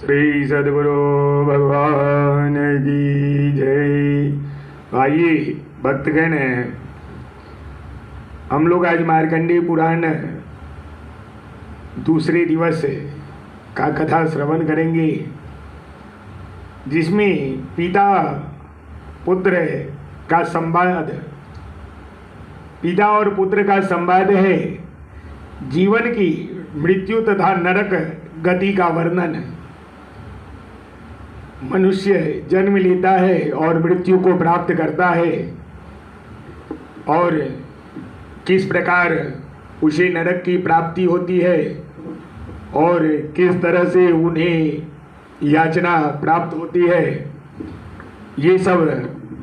श्री सद्गुरु भगवान की जय। आइए भक्तगण, हम लोग आज मार्कंडेय पुराण दूसरे दिवस का कथा श्रवण करेंगे, जिसमें पिता पुत्र का संवाद, पिता और पुत्र का संवाद है। जीवन की मृत्यु तथा नरक गति का वर्णन। मनुष्य जन्म लेता है और मृत्यु को प्राप्त करता है, और किस प्रकार उसे नरक की प्राप्ति होती है और किस तरह से उन्हें याचना प्राप्त होती है, ये सब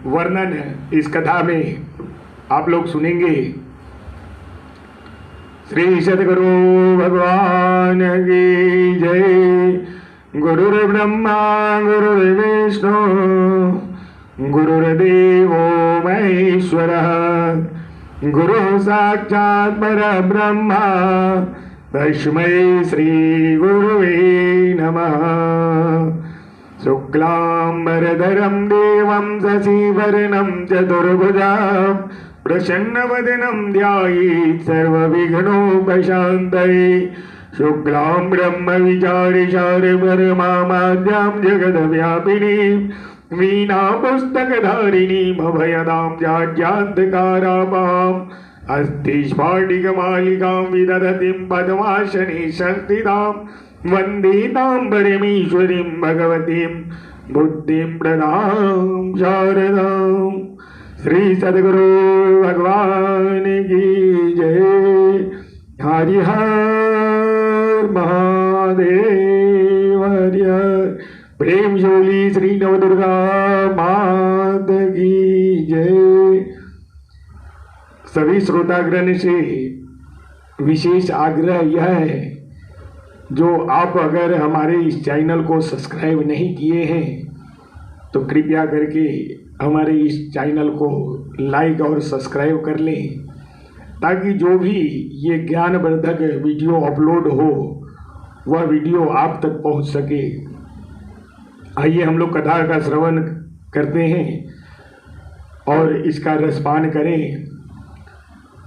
वर्णन इस कथा में आप लोग सुनेंगे। श्री सद्गुरु भगवान की जय। गुरुर्ब्रह्मा गुरुर्विष्णु गुरुर्देवो महेश्वरः, गुरुः साक्षात् परब्रह्म तस्मै श्री गुरुवे नमः। शुक्लांबरधरं देवं शशिवर्णं चतुर्भुजां प्रसन्नवदनं ध्यायेत् सर्वविघ्नोपशान्तये। शुक्लां ब्रह्म विचारिचार परमाद्यां जगद्व्यापिनीं वीणा पुस्तकधारिणीं अभयदां जाड्यान्तकारापाम् अस्थिस्फाटिकमालिकां विदधतीं पद्मासने संस्थितां वन्दे तां परमेश्वरीं भगवतीं बुद्धिं प्रदां शारदां। श्री सद्गुरु भगवान की जय। हरि महादेव हरि। प्रेम शोली श्री नवदुर्गा मात की जय। सभी श्रोतागण से विशेष आग्रह यह है, जो आप अगर हमारे इस चैनल को सब्सक्राइब नहीं किए हैं तो कृपया करके हमारे इस चैनल को लाइक और सब्सक्राइब कर लें, ताकि जो भी ये ज्ञानवर्धक वीडियो अपलोड हो वह वीडियो आप तक पहुंच सके। आइए हम लोग कथा का श्रवण करते हैं और इसका रसपान करें।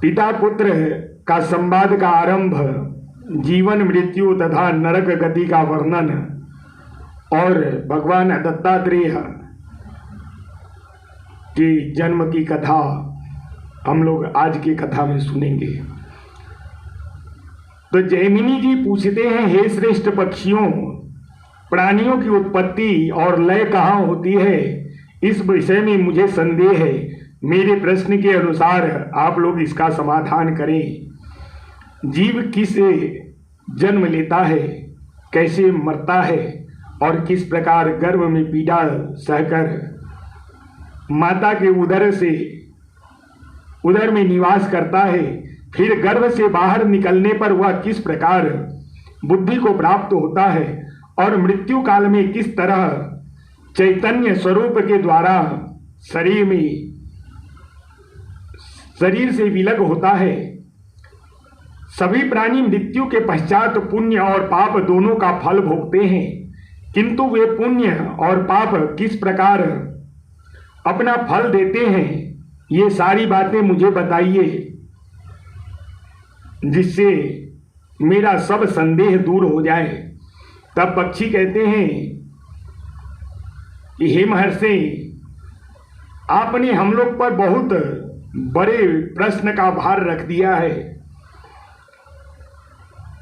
पिता पुत्र का संवाद का आरंभ, जीवन मृत्यु तथा नरक गति का वर्णन और भगवान दत्तात्रेय के जन्म की कथा हम लोग आज की कथा में सुनेंगे। तो जैमिनी जी पूछते हैं, हे श्रेष्ठ पक्षियों, प्राणियों की उत्पत्ति और लय कहाँ होती है? इस विषय में मुझे संदेह है। मेरे प्रश्न के अनुसार आप लोग इसका समाधान करें। जीव किस जन्म लेता है, कैसे मरता है और किस प्रकार गर्भ में पीड़ा सहकर माता के उदर में निवास करता है, फिर गर्भ से बाहर निकलने पर वह किस प्रकार बुद्धि को प्राप्त होता है और मृत्यु काल में किस तरह चैतन्य स्वरूप के द्वारा शरीर से विलग होता है। सभी प्राणी मृत्यु के पश्चात पुण्य और पाप दोनों का फल भोगते हैं, किंतु वे पुण्य और पाप किस प्रकार अपना फल देते हैं, ये सारी बातें मुझे बताइए, जिससे मेरा सब संदेह दूर हो जाए। तब पक्षी कहते हैं कि हे महर्षि, आपने हम लोग पर बहुत बड़े प्रश्न का भार रख दिया है।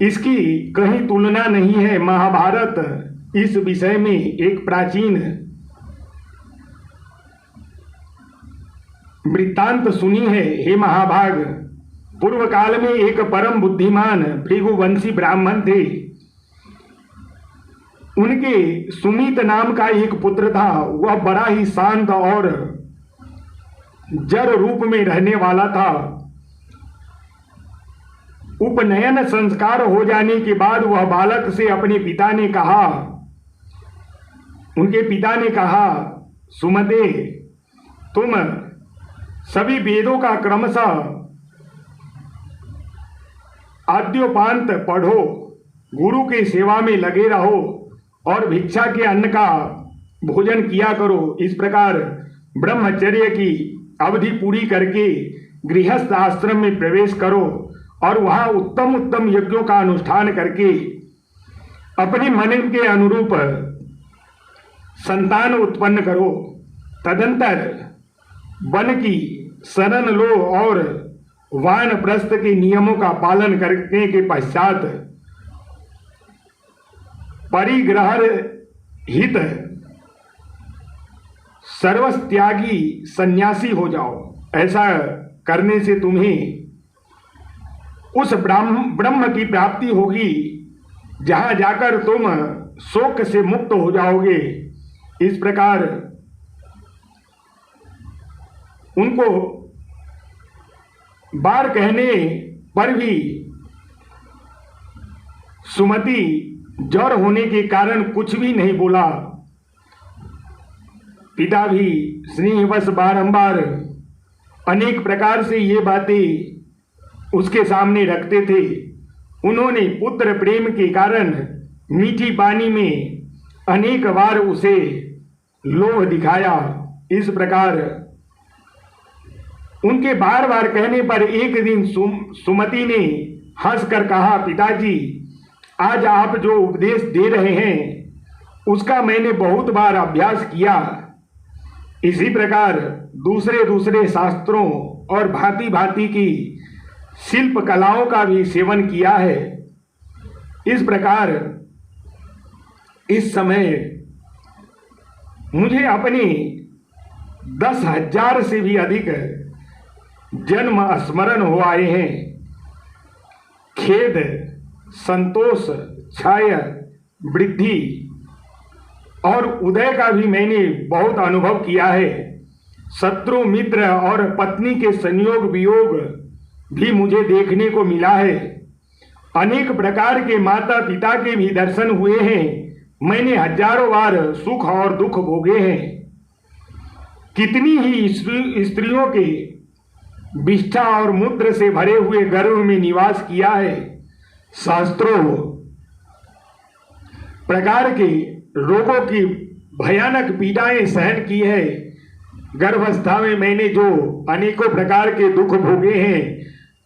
इसकी कहीं तुलना नहीं है। महाभारत इस विषय में एक प्राचीन वृत्तांत सुनी है। हे महाभाग, पूर्व काल में एक परम बुद्धिमान भृगुवंशी ब्राह्मण थे। उनके सुमित नाम का एक पुत्र था। वह बड़ा ही शांत और जड़ रूप में रहने वाला था। उपनयन संस्कार हो जाने के बाद वह बालक से अपने पिता ने कहा, उनके पिता ने कहा, सुमते, तुम सभी वेदों का क्रमशः आद्योपांत पढ़ो, गुरु की सेवा में लगे रहो और भिक्षा के अन्न का भोजन किया करो। इस प्रकार ब्रह्मचर्य की अवधि पूरी करके गृहस्थ आश्रम में प्रवेश करो और वहां उत्तम उत्तम यज्ञों का अनुष्ठान करके अपने मन के अनुरूप संतान उत्पन्न करो। तदंतर वन की शरण लो और वानप्रस्थ के नियमों का पालन करने के पश्चात परिग्रह हित सर्वत्यागी सन्यासी हो जाओ। ऐसा करने से तुम्हें उस ब्रह्म की प्राप्ति होगी जहां जाकर तुम शोक से मुक्त हो जाओगे। इस प्रकार उनको बार कहने पर भी सुमति ज्वर होने के कारण कुछ भी नहीं बोला। पिता भी स्नेहवश बारंबार अनेक प्रकार से ये बातें उसके सामने रखते थे। उन्होंने पुत्र प्रेम के कारण मीठी पानी में अनेक बार उसे लोभ दिखाया। इस प्रकार उनके बार बार कहने पर एक दिन सुमति ने हंसकर कहा, पिताजी आज आप जो उपदेश दे रहे हैं उसका मैंने बहुत बार अभ्यास किया। इसी प्रकार दूसरे दूसरे शास्त्रों और भांति भांति की शिल्प कलाओं का भी सेवन किया है। इस प्रकार इस समय मुझे अपने 10,000 से भी अधिक जन्म स्मरण हो आए हैं। खेद, संतोष, क्षय, वृद्धि और उदय का भी मैंने बहुत अनुभव किया है। शत्रु, मित्र और पत्नी के संयोग वियोग भी मुझे देखने को मिला है। अनेक प्रकार के माता पिता के भी दर्शन हुए हैं। मैंने हजारों बार सुख और दुख भोगे हैं। कितनी ही स्त्रियों के विष्ठा और मूत्र से भरे हुए गर्भ में निवास किया है। शास्त्रों प्रकार के रोगों की भयानक पीड़ाएं सहन की है। गर्भावस्था में मैंने जो अनेकों प्रकार के दुख भोगे हैं,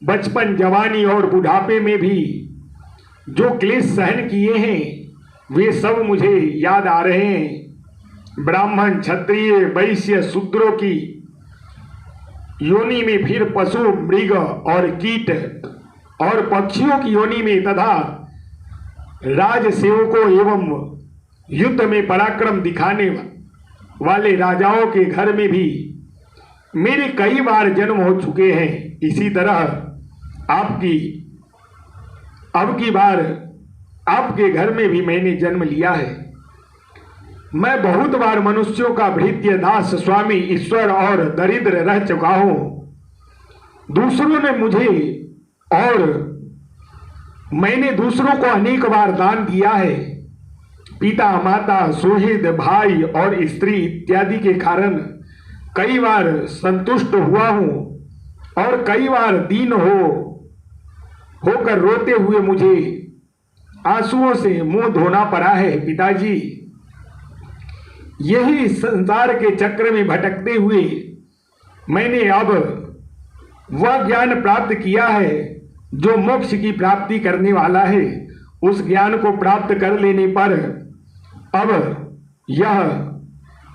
बचपन, जवानी और बुढ़ापे में भी जो क्लेश सहन किए हैं वे सब मुझे याद आ रहे हैं। ब्राह्मण, क्षत्रिय, वैश्य, शूद्रों की योनि में, फिर पशु, मृग और कीट और पक्षियों की योनि में तथा राजसेवकों एवं युद्ध में पराक्रम दिखाने वाले राजाओं के घर में भी मेरे कई बार जन्म हो चुके हैं। इसी तरह अब की बार आपके घर में भी मैंने जन्म लिया है। मैं बहुत बार मनुष्यों का भृत्य, दास, स्वामी, ईश्वर और दरिद्र रह चुका हूं। दूसरों ने मुझे और मैंने दूसरों को अनेक बार दान दिया है। पिता, माता, सुहृद, भाई और स्त्री इत्यादि के कारण कई बार संतुष्ट हुआ हूं और कई बार दीन होकर रोते हुए मुझे आंसुओं से मुंह धोना पड़ा है। पिताजी, यही संसार के चक्र में भटकते हुए मैंने अब वह ज्ञान प्राप्त किया है जो मोक्ष की प्राप्ति करने वाला है। उस ज्ञान को प्राप्त कर लेने पर अब यह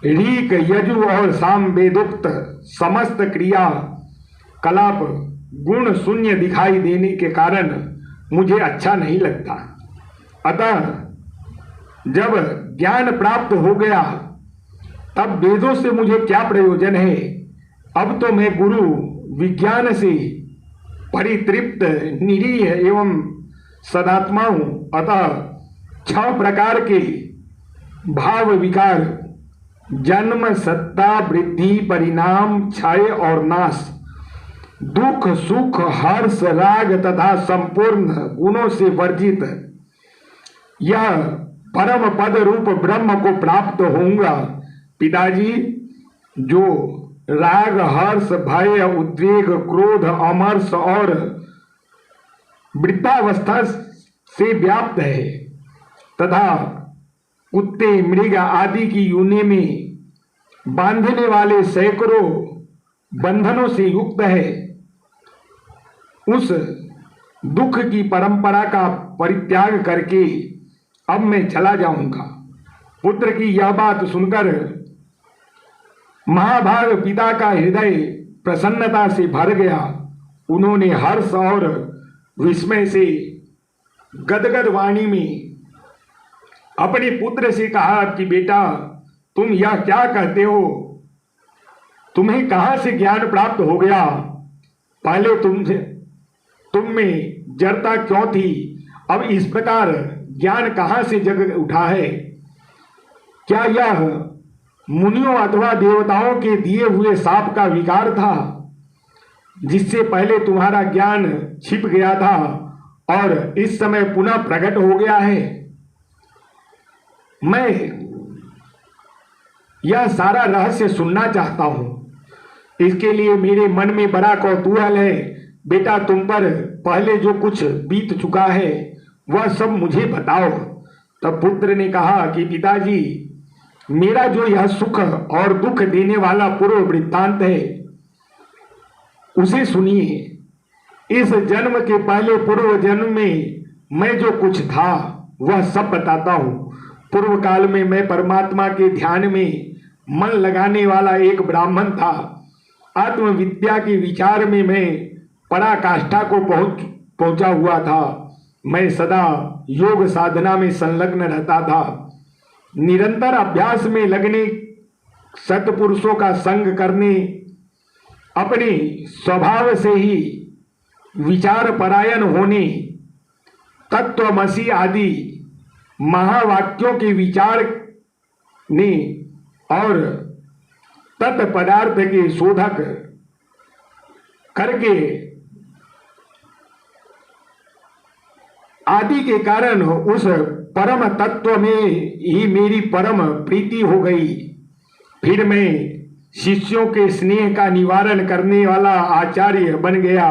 ऋक, यजु और साम वेदोक्त समस्त क्रिया कलाप गुण शून्य दिखाई देने के कारण मुझे अच्छा नहीं लगता। अतः जब ज्ञान प्राप्त हो गया तब वेदों से मुझे क्या प्रयोजन है। अब तो मैं गुरु विज्ञान से परितृप्त, निरीह एवं सदात्मा हूं। अतः 6 प्रकार के भाव विकार, जन्म, सत्ता, वृद्धि, परिणाम, क्षय और नाश, दुख, सुख, हर्ष, राग तथा संपूर्ण गुणों से वर्जित यह परम पद रूप ब्रह्म को प्राप्त होऊंगा। पिताजी, जो राग, हर्ष, भय, उद्वेग, क्रोध, अमर्ष और वृद्धावस्था से व्याप्त है तथा कुत्ते, मृग आदि की योनि में बांधने वाले सैकड़ों बंधनों से युक्त है, उस दुख की परंपरा का परित्याग करके अब मैं चला जाऊंगा। पुत्र की यह बात सुनकर महाभाग पिता का हृदय प्रसन्नता से भर गया। उन्होंने हर्ष और विस्मय से गदगद वाणी में अपने पुत्र से कहा कि बेटा, तुम यह क्या कहते हो? तुम्हें कहां से ज्ञान प्राप्त हो गया? पहले तुम में जड़ता क्यों थी? अब इस प्रकार ज्ञान कहां से जग उठा है? क्या यह मुनियों अथवा देवताओं के दिए हुए शाप का विकार था, जिससे पहले तुम्हारा ज्ञान छिप गया था और इस समय पुनः प्रकट हो गया है? मैं यह सारा रहस्य सुनना चाहता हूं। इसके लिए मेरे मन में बड़ा कौतूहल है। बेटा, तुम पर पहले जो कुछ बीत चुका है वह सब मुझे बताओ। तब पुत्र ने कहा कि पिताजी, मेरा जो यह सुख और दुख देने वाला पूर्व वृत्तांत है उसे सुनिए। इस जन्म के पहले पूर्व जन्म में मैं जो कुछ था वह सब बताता हूं। पूर्व काल में मैं परमात्मा के ध्यान में मन लगाने वाला एक ब्राह्मण था। आत्मविद्या के विचार में मैं पराकाष्ठा को पहुंचा हुआ था। मैं सदा योग साधना में संलग्न रहता था। निरंतर अभ्यास में लगने, सत्पुरुषों का संग करने, अपने स्वभाव से ही विचार परायण होने, तत्वमसि आदि महावाक्यों के विचार ने और तत्पदार्थ के शोधक करके आदि के कारण उस परम तत्व में ही मेरी परम प्रीति हो गई। फिर मैं शिष्यों के स्नेह का निवारण करने वाला आचार्य बन गया।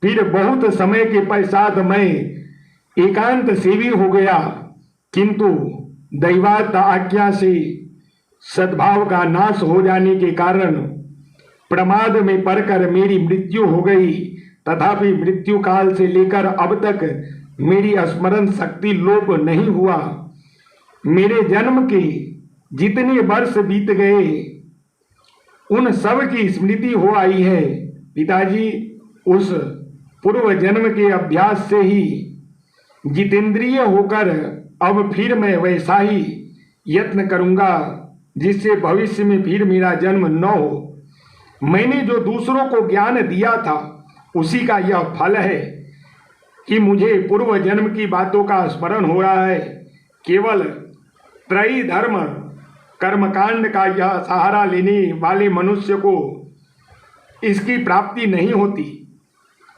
फिर बहुत समय के पश्चात मैं एकांत सेवी हो गया, किंतु दैवात आज्ञा से सद्भाव का नाश हो जाने के कारण प्रमाद में पड़कर मेरी मृत्यु हो गई। तथापि मृत्यु काल से लेकर अब तक मेरी स्मरण शक्ति लोप नहीं हुआ। मेरे जन्म के जितने वर्ष बीत गए उन सब की स्मृति हो आई है। पिताजी, उस पूर्व जन्म के अभ्यास से ही जितेंद्रिय होकर अब फिर मैं वैसा ही यत्न करूंगा जिससे भविष्य में फिर मेरा जन्म न हो। मैंने जो दूसरों को ज्ञान दिया था उसी का यह फल है कि मुझे पूर्व जन्म की बातों का स्मरण हो रहा है। केवल त्रयी धर्म कर्मकांड का यह सहारा लेने वाले मनुष्य को इसकी प्राप्ति नहीं होती।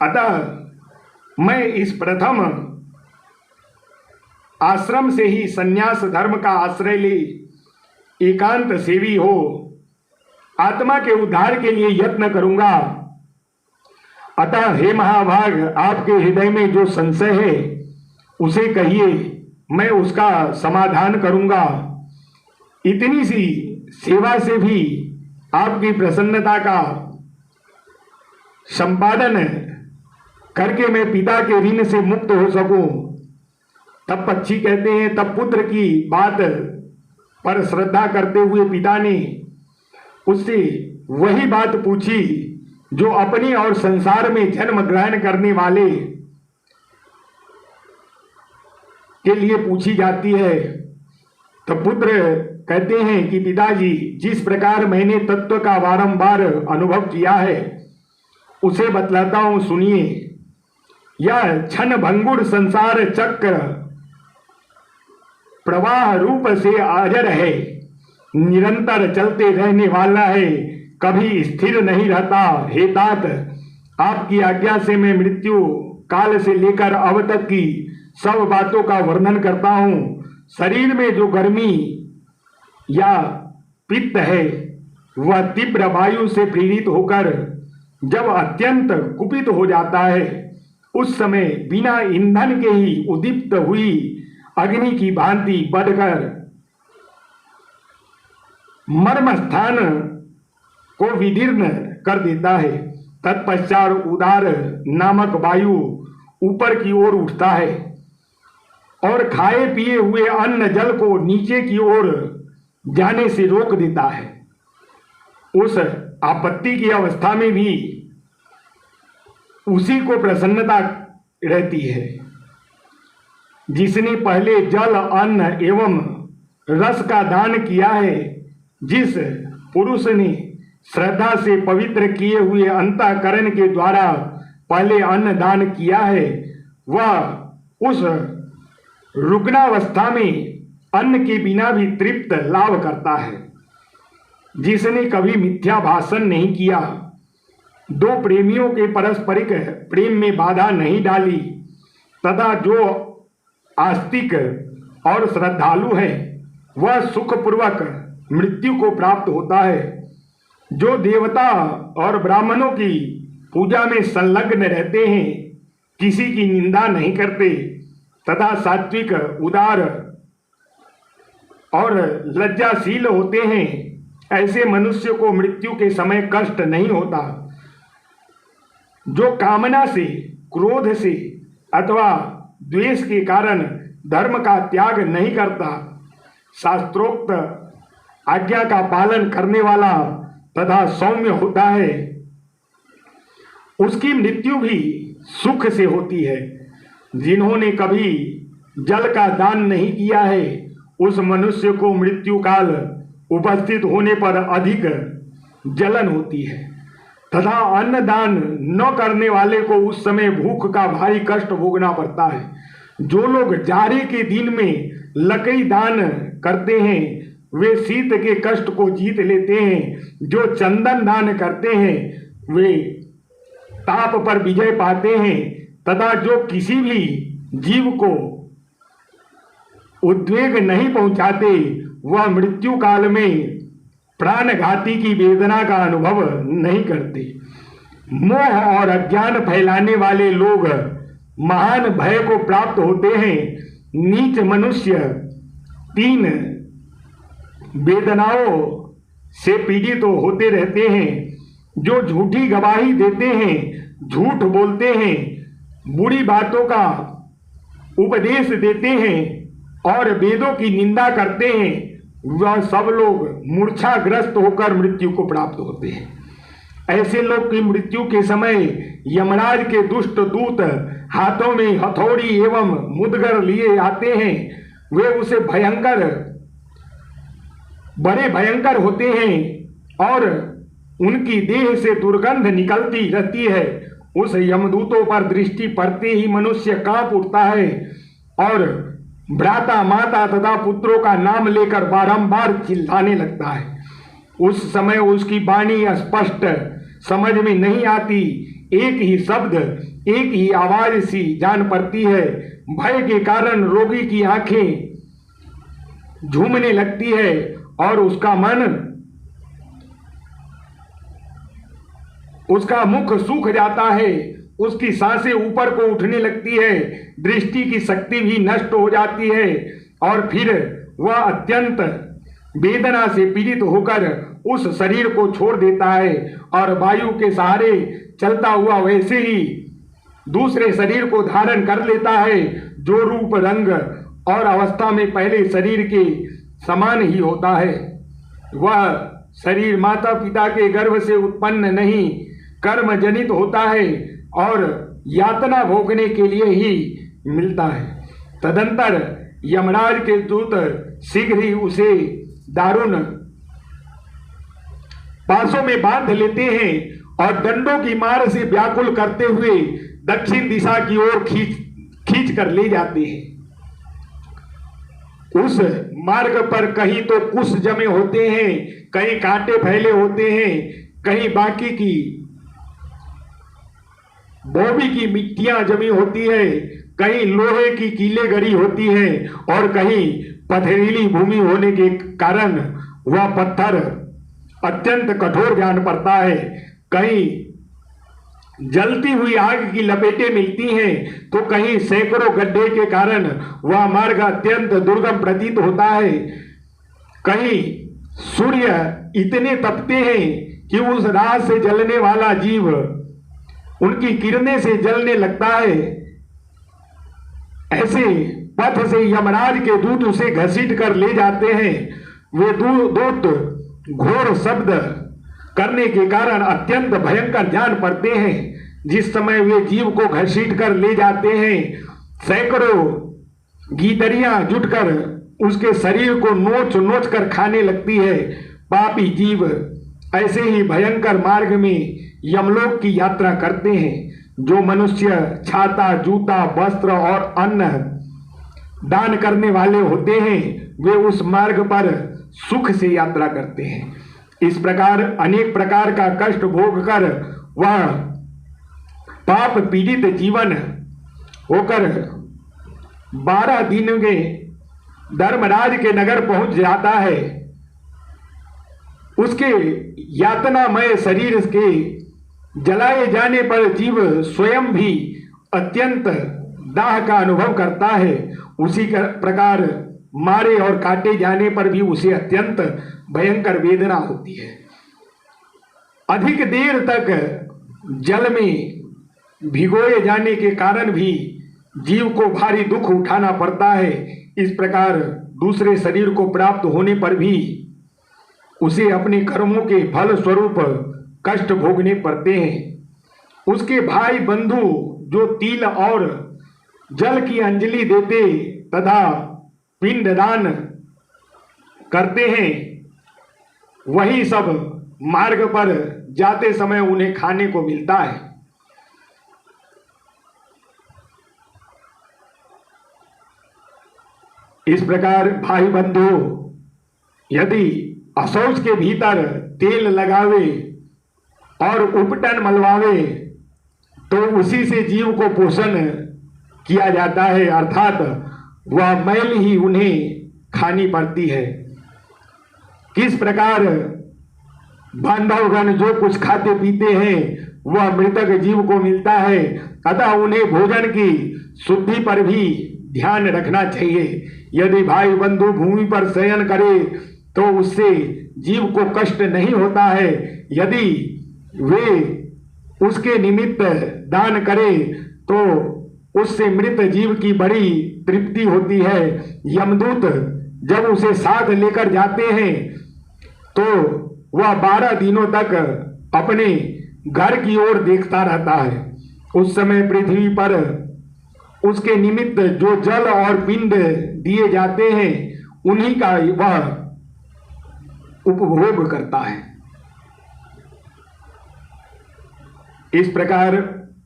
अतः मैं इस प्रथम आश्रम से ही संन्यास धर्म का आश्रय ले एकांत सेवी हो आत्मा के उद्धार के लिए यत्न करूंगा। अतः हे महाभाग, आपके हृदय में जो संशय है उसे कहिए, मैं उसका समाधान करूंगा। इतनी सी सेवा से भी आपकी प्रसन्नता का संपादन करके मैं पिता के ऋण से मुक्त हो सकूं। तब पक्षी कहते हैं, तब पुत्र की बात पर श्रद्धा करते हुए पिता ने उससे वही बात पूछी जो अपने और संसार में जन्म ग्रहण करने वाले के लिए पूछी जाती है। तो पुत्र कहते हैं कि पिताजी, जिस प्रकार मैंने तत्व का बारंबार अनुभव किया है उसे बतलाता हूं, सुनिए। यह क्षण भंगुर संसार चक्र प्रवाह रूप से अजर है, निरंतर चलते रहने वाला है, कभी स्थिर नहीं रहता। हे तात, आपकी आज्ञा से मैं मृत्यु काल से लेकर अब तक की सब बातों का वर्णन करता हूं। शरीर में जो गर्मी या पित्त है वह तीव्र वायु से प्रेरित होकर जब अत्यंत कुपित हो जाता है उस समय बिना ईंधन के ही उद्दीप्त हुई अग्नि की भांति बढ़कर मर्म स्थान को विदीर्ण कर देता है। तत्पश्चात उदार नामक वायु ऊपर की ओर उठता है और खाए पिए हुए अन्न जल को नीचे की ओर जाने से रोक देता है। उस आपत्ति की अवस्था में भी उसी को प्रसन्नता रहती है जिसने पहले जल अन्न एवं रस का दान किया है। जिस पुरुष ने श्रद्धा से पवित्र किए हुए अंतःकरण के द्वारा पहले अन्न दान किया है, वह उस रुग्णावस्था में अन्न के बिना भी तृप्त लाभ करता है। जिसने कभी मिथ्या भाषण नहीं किया, दो प्रेमियों के पारस्परिक प्रेम में बाधा नहीं डाली तथा जो आस्तिक और श्रद्धालु है वह सुखपूर्वक मृत्यु को प्राप्त होता है। जो देवता और ब्राह्मणों की पूजा में संलग्न रहते हैं, किसी की निंदा नहीं करते तथा सात्विक, उदार और लज्जाशील होते हैं, ऐसे मनुष्य को मृत्यु के समय कष्ट नहीं होता। जो कामना से, क्रोध से अथवा द्वेष के कारण धर्म का त्याग नहीं करता, शास्त्रोक्त आज्ञा का पालन करने वाला तथा सौम्य होता है, उसकी मृत्यु भी सुख से होती है। जिन्होंने कभी जल का दान नहीं किया है, उस मनुष्य को मृत्यु काल उपस्थित होने पर अधिक जलन होती है तथा अन्न दान न करने वाले को उस समय भूख का भारी कष्ट भोगना पड़ता है। जो लोग जाड़े के दिन में लकड़ी दान करते हैं, वे शीत के कष्ट को जीत लेते हैं। जो चंदन दान करते हैं, वे ताप पर विजय पाते हैं तथा जो किसी भी जीव को उद्वेग नहीं पहुंचाते, वह मृत्यु काल में प्राणघाती की वेदना का अनुभव नहीं करते। मोह और अज्ञान फैलाने वाले लोग महान भय को प्राप्त होते हैं। नीच मनुष्य तीन वेदनाओं से पीड़ित होते रहते हैं। जो झूठी गवाही देते हैं, झूठ बोलते हैं, बुरी बातों का उपदेश देते हैं और वेदों की निंदा करते हैं, वह सब लोग मूर्छाग्रस्त होकर मृत्यु को प्राप्त होते हैं। ऐसे लोग की मृत्यु के समय यमराज के दुष्ट दूत हाथों में हथौड़ी एवं मुदगर लिए आते हैं। वे उसे बड़े भयंकर होते हैं और उनकी देह से दुर्गंध निकलती रहती है। उस यमदूतों पर दृष्टि पड़ते ही मनुष्य कांप उठता है और भ्राता, माता तथा पुत्रों का नाम लेकर बारंबार चिल्लाने लगता है। उस समय उसकी वाणी स्पष्ट समझ में नहीं आती। एक ही शब्द, एक ही आवाज सी जान पड़ती है। भय के कारण रोगी की आंखें झूमने लगती है और उसका मुख सूख जाता है। उसकी सांसें ऊपर को उठने लगती है, दृष्टि की शक्ति भी नष्ट हो जाती है और फिर वह अत्यंत वेदना से पीड़ित होकर उस शरीर को छोड़ देता है और वायु के सहारे चलता हुआ वैसे ही दूसरे शरीर को धारण कर लेता है, जो रूप, रंग और अवस्था में पहले शरीर के समान ही होता है। वह शरीर माता पिता के गर्भ से उत्पन्न नहीं, कर्म जनित होता है और यातना भोगने के लिए ही मिलता है। तदंतर यमराज के दूत शीघ्र ही उसे दारुण पासों में बांध लेते हैं और डंडों की मार से व्याकुल करते हुए दक्षिण दिशा की ओर खींच कर ले जाते हैं। उस मार्ग पर कहीं तो कुश जमे होते हैं, कहीं कांटे फैले होते हैं, कहीं बाकी की बोबी की मिट्टियां जमी होती है, कहीं लोहे की कीले गड़ी होती है और कहीं पथरीली भूमि होने के कारण वह पत्थर अत्यंत कठोर जान पड़ता है। कहीं जलती हुई आग की लपेटें मिलती हैं तो कहीं सैकड़ों गड्ढे के कारण वह मार्ग अत्यंत दुर्गम प्रतीत होता है। कहीं सूर्य इतने तपते हैं कि उस रात से जलने वाला जीव उनकी किरणें से जलने लगता है। ऐसे पथ से यमराज के दूत उसे घसीट कर ले जाते हैं। वे दूत घोर शब्द करने के कारण अत्यंत भयंकर जान पड़ते हैं। जिस समय वे जीव को घसीट कर ले जाते हैं, सैकड़ों गीदड़ियां जुटकर उसके शरीर को नोच नोच कर खाने लगती है। पापी जीव ऐसे ही भयंकर मार्ग में यमलोक की यात्रा करते हैं। जो मनुष्य छाता, जूता, वस्त्र और अन्न दान करने वाले होते हैं, वे उस मार्ग पर सुख से यात्रा करते हैं। इस प्रकार अनेक प्रकार का कष्ट भोग कर वह पाप पीड़ित जीवन होकर 12 दिन में धर्मराज के नगर पहुंच जाता है। उसके यातनामय शरीर के जलाए जाने पर जीव स्वयं भी अत्यंत दाह का अनुभव करता है। उसी प्रकार मारे और काटे जाने पर भी उसे अत्यंत भयंकर वेदना होती है। अधिक देर तक जल में भिगोए जाने के कारण भी जीव को भारी दुख उठाना पड़ता है। इस प्रकार दूसरे शरीर को प्राप्त होने पर भी उसे अपने कर्मों के फल स्वरूप कष्ट भोगने पड़ते हैं। उसके भाई बंधु जो तिल और जल की अंजलि देते तथा पिंडदान करते हैं, वही सब मार्ग पर जाते समय उन्हें खाने को मिलता है। इस प्रकार भाई बंधु यदि अशौच के भीतर तेल लगावे और उपटन मलवावे तो उसी से जीव को पोषण किया जाता है, अर्थात वह मैल ही उन्हें खानी पड़ती है। किस प्रकार बांधवगण जो कुछ खाते पीते हैं वह मृतक जीव को मिलता है, अतः उन्हें भोजन की शुद्धि पर भी ध्यान रखना चाहिए। यदि भाई बंधु भूमि पर शयन करे तो उससे जीव को कष्ट नहीं होता है। यदि वे उसके निमित्त दान करे तो उससे मृत जीव की बड़ी तृप्ति होती है। यमदूत जब उसे साथ लेकर जाते हैं तो वह 12 दिनों तक अपने घर की ओर देखता रहता है। उस समय पृथ्वी पर उसके निमित्त जो जल और पिंड दिए जाते हैं उन्हीं का वह उपभोग करता है। इस प्रकार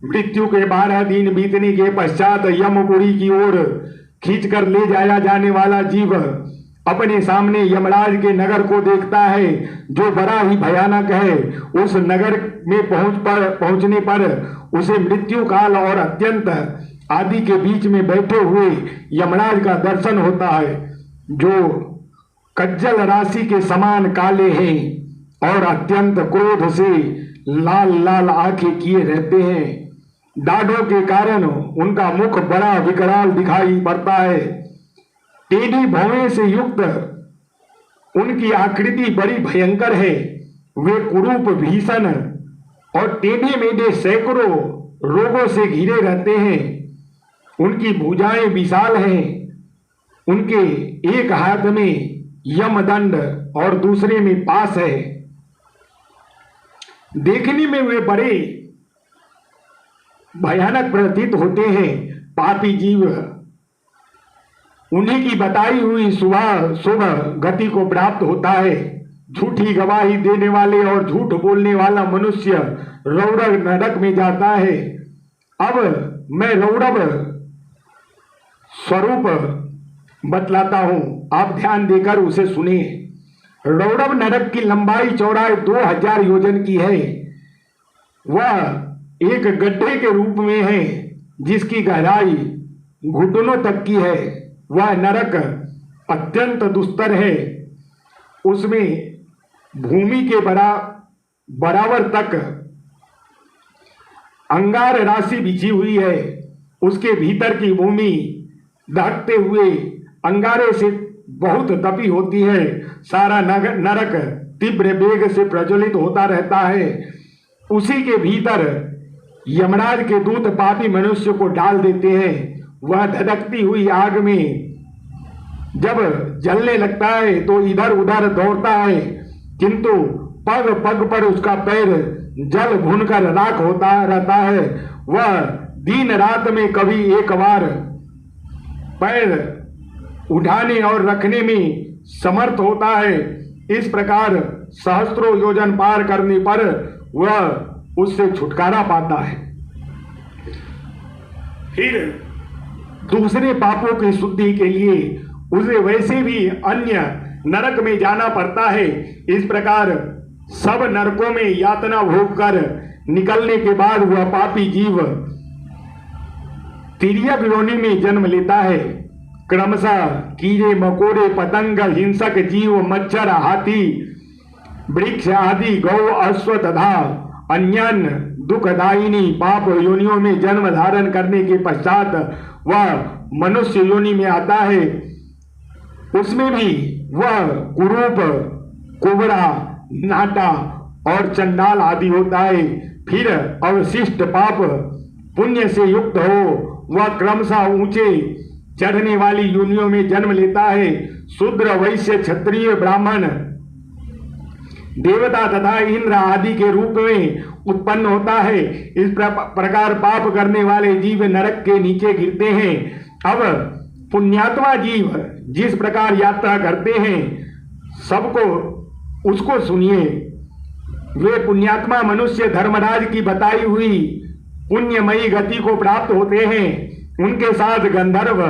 मृत्यु के 12 दिन बीतने के पश्चात यमपुरी की ओर खींचकर ले जाया जाने वाला जीव अपने सामने यमराज के नगर को देखता है, जो बड़ा ही भयानक है। उस नगर में पहुंचने पर उसे मृत्यु काल और अत्यंत आदि के बीच में बैठे हुए यमराज का दर्शन होता है, जो कज्जल राशि के समान काले हैं और अत्यंत क्रोध से लाल लाल आंखें किए रहते हैं। दाढ़ों के कारण उनका मुख बड़ा विकराल दिखाई पड़ता है। टेढ़ी भौहें से युक्त उनकी आकृति बड़ी भयंकर है। वे कुरूप, भीषण और टेढ़े मेढ़े सैकड़ों रोगों से घिरे रहते हैं। उनकी भुजाएं विशाल हैं। उनके एक हाथ में यमदंड और दूसरे में पास है। देखने में वे बड़े भयानक प्रतीत होते हैं। पापी जीव उन्हीं की बताई हुई शुभ गति को प्राप्त होता है। झूठी गवाही देने वाले और झूठ बोलने वाला मनुष्य रौरव नरक में जाता है। अब मैं रौरव स्वरूप बतलाता हूं, आप ध्यान देकर उसे सुनिए। रौरव नरक की लंबाई चौड़ाई 2000 योजन की है। वह एक गड्ढे के रूप में है जिसकी गहराई घुटनों तक की है। वह नरक अत्यंत दुस्तर है। उसमें भूमि के बराबर तक अंगार राशि बिछी हुई है। उसके भीतर की भूमि दहकते हुए अंगारे से बहुत तपी होती है, सारा नरक तीव्र वेग से प्रज्वलित होता रहता है। उसी के भीतर यमराज के दूत पापी मनुष्य को डाल देते हैं। वह धधकती हुई आग में जब जलने लगता है तो इधर उधर दौड़ता है, किंतु पग पग पर उसका पैर जल भूनकर राख होता रहता है। वह दिन रात में कभी एक बार पैर उठाने और रखने में समर्थ होता है। इस प्रकार सहस्त्रों योजन पार करने पर वह उससे छुटकारा पाता है। फिर दूसरे पापों की शुद्धि के लिए उसे वैसे भी अन्य नरक में जाना पड़ता है। इस प्रकार सब नरकों में यातना भोग कर निकलने के बाद वह पापी जीव तिर्यक योनि में जन्म लेता है। क्रमशः कीड़े मकोड़े पतंग हिंसक जीव मच्छर हाथी वृक्ष आदि गौ अश्व तथा अन्य दुखदायिनी पाप योनियों में जन्म धारण करने के पश्चात वह मनुष्य योनि में आता है। उसमें भी वह कुरूप कुबड़ा नाटा और चंडाल आदि होता है। फिर अवशिष्ट पाप पुण्य से युक्त हो वह क्रमशः ऊंचे चढ़ने वाली योनियों में जन्म लेता है। शूद्र वैश्य क्षत्रिय ब्राह्मण देवता तथा इंद्र आदि के रूप में उत्पन्न होता है। इस प्रकार पाप करने वाले जीव नरक के नीचे गिरते हैं। अब पुण्यात्मा जीव जिस प्रकार यात्रा करते हैं सबको उसको सुनिए। वे पुण्यात्मा मनुष्य धर्मराज की बताई हुई पुण्यमयी गति को प्राप्त होते हैं। उनके साथ गंधर्व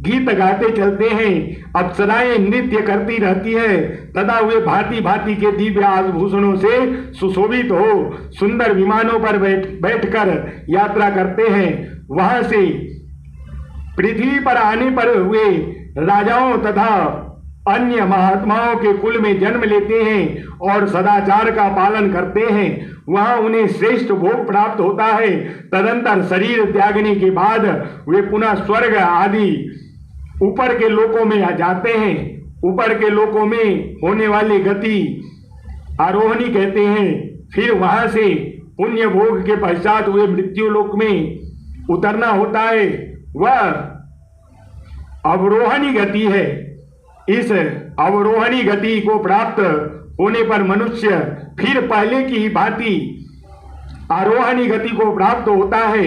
गीत गाते चलते हैं, अप्सराएं नृत्य करती रहती है तथा वे भांति भांति के दिव्य आभूषणों से सुशोभित हो सुंदर विमानों पर बैठकर यात्रा करते हैं। वहां से पृथ्वी पर आने पर वे राजाओं तथा अन्य महात्माओं के कुल में जन्म लेते हैं और सदाचार का पालन करते हैं। वहां उन्हें श्रेष्ठ भोग प्राप्त होता है। तदंतर शरीर त्यागने के बाद वे पुनः स्वर्ग आदि ऊपर के लोकों में आ जाते हैं। ऊपर के लोकों में होने वाली गति आरोहणी कहते हैं। फिर वहां से पुण्य भोग के पश्चात वे मृत्यु लोक में उतरना होता है। वह अवरोहणी गति है। इस अवरोहणी गति को प्राप्त होने पर मनुष्य फिर पहले की ही भांति आरोहणी गति को प्राप्त होता है।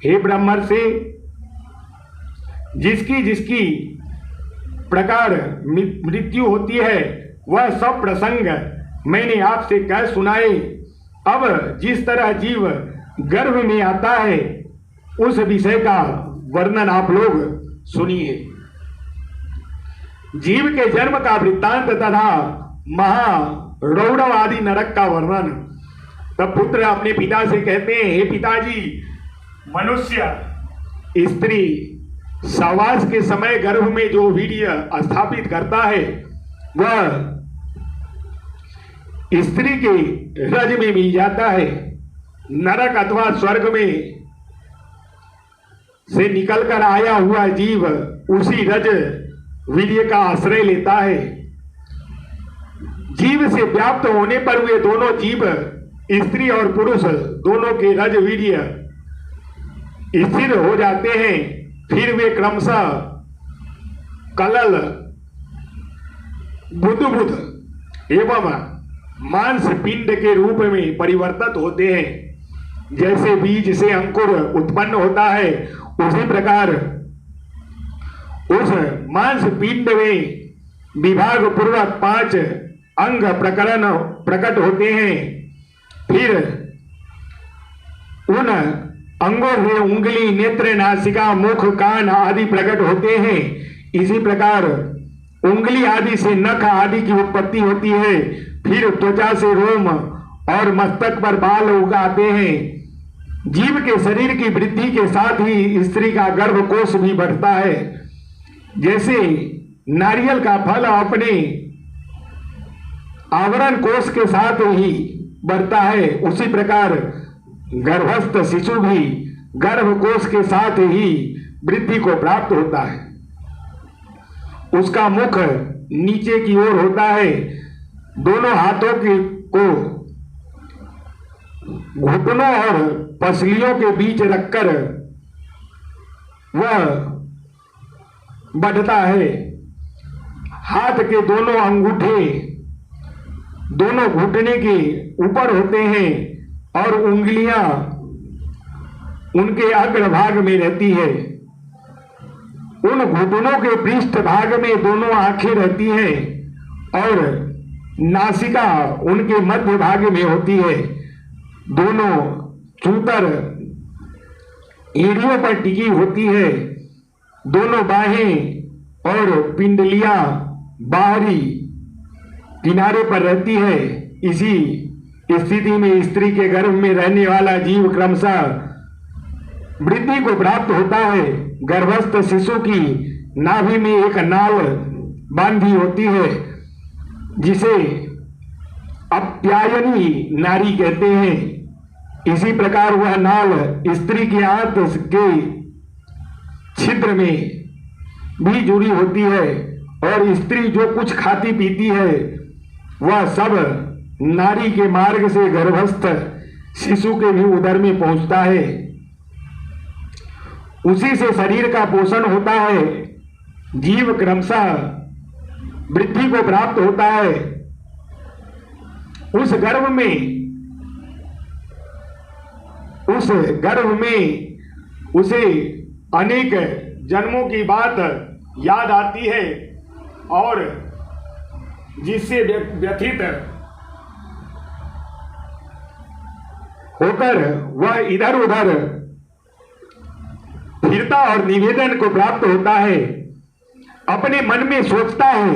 हे ब्रह्मर्षि, जिसकी जिसकी प्रकार मृत्यु होती है वह सब प्रसंग मैंने आपसे कह सुनाए। अब जिस तरह जीव गर्भ में आता है उस विषय का वर्णन आप लोग सुनिए। जीव के जन्म का वृत्तांत तथा महारौरव आदि नरक का वर्णन। तब पुत्र अपने पिता से कहते हैं, हे पिताजी, मनुष्य स्त्री सहवास के समय गर्भ में जो वीर्य स्थापित करता है वह स्त्री के रज में मिल जाता है। नरक अथवा स्वर्ग में से निकलकर आया हुआ जीव उसी रज वीर्य का आश्रय लेता है। जीव से व्याप्त होने पर वे दोनों जीव स्त्री और पुरुष दोनों के रज वीर्य स्थिर हो जाते हैं। फिर वे क्रमशः कलल बुद्ध एवं मांस पिंड के रूप में परिवर्तित होते हैं। जैसे बीज से अंकुर उत्पन्न होता है उसी प्रकार उस मांस पिंड में विभाग पूर्वक 5 अंग प्रकट होते हैं। फिर उन अंगों से उंगली नेत्र नासिका मुख कान आदि प्रकट होते हैं। इसी प्रकार उंगली आदि से नख आदि की उत्पत्ति होती है। फिर त्वचा से रोम और मस्तक पर बाल उगाते हैं। जीव के शरीर की वृद्धि के साथ ही स्त्री का गर्भकोश भी बढ़ता है। जैसे नारियल का फल अपने आवरण कोश के साथ ही बढ़ता है उसी प्रकार गर्भस्थ शिशु भी गर्भकोश के साथ ही वृद्धि को प्राप्त होता है। उसका मुख नीचे की ओर होता है। दोनों हाथों को घुटनों और पसलियों के बीच रखकर वह बढ़ता है। हाथ के दोनों अंगूठे दोनों घुटने के ऊपर होते हैं और उंगलियां उनके अग्रभाग में रहती है। उन घुटनों के पृष्ठ भाग में दोनों आंखें रहती हैं और नासिका उनके मध्य भाग में होती है। दोनों चूतर एड़ियों पर टिकी होती है। दोनों बाहें और पिंडलियां बाहरी किनारे पर रहती है। इसी स्थिति में स्त्री के गर्भ में रहने वाला जीव क्रमशः वृद्धि को प्राप्त होता है। गर्भस्थ शिशु की नाभि में एक नाल बांधी होती है जिसे अप्यायनी नारी कहते हैं। इसी प्रकार वह नाल स्त्री के आंत के छिद्र में भी जुड़ी होती है और स्त्री जो कुछ खाती पीती है वह सब नारी के मार्ग से गर्भस्थ शिशु के भी उदर में पहुंचता है। उसी से शरीर का पोषण होता है। जीव क्रमशः वृद्धि को प्राप्त होता है। उस गर्भ में उसे अनेक जन्मों की बात याद आती है और जिससे व्यथित होकर वह इधर उधर फिरता और निवेदन को प्राप्त होता है। अपने मन में सोचता है,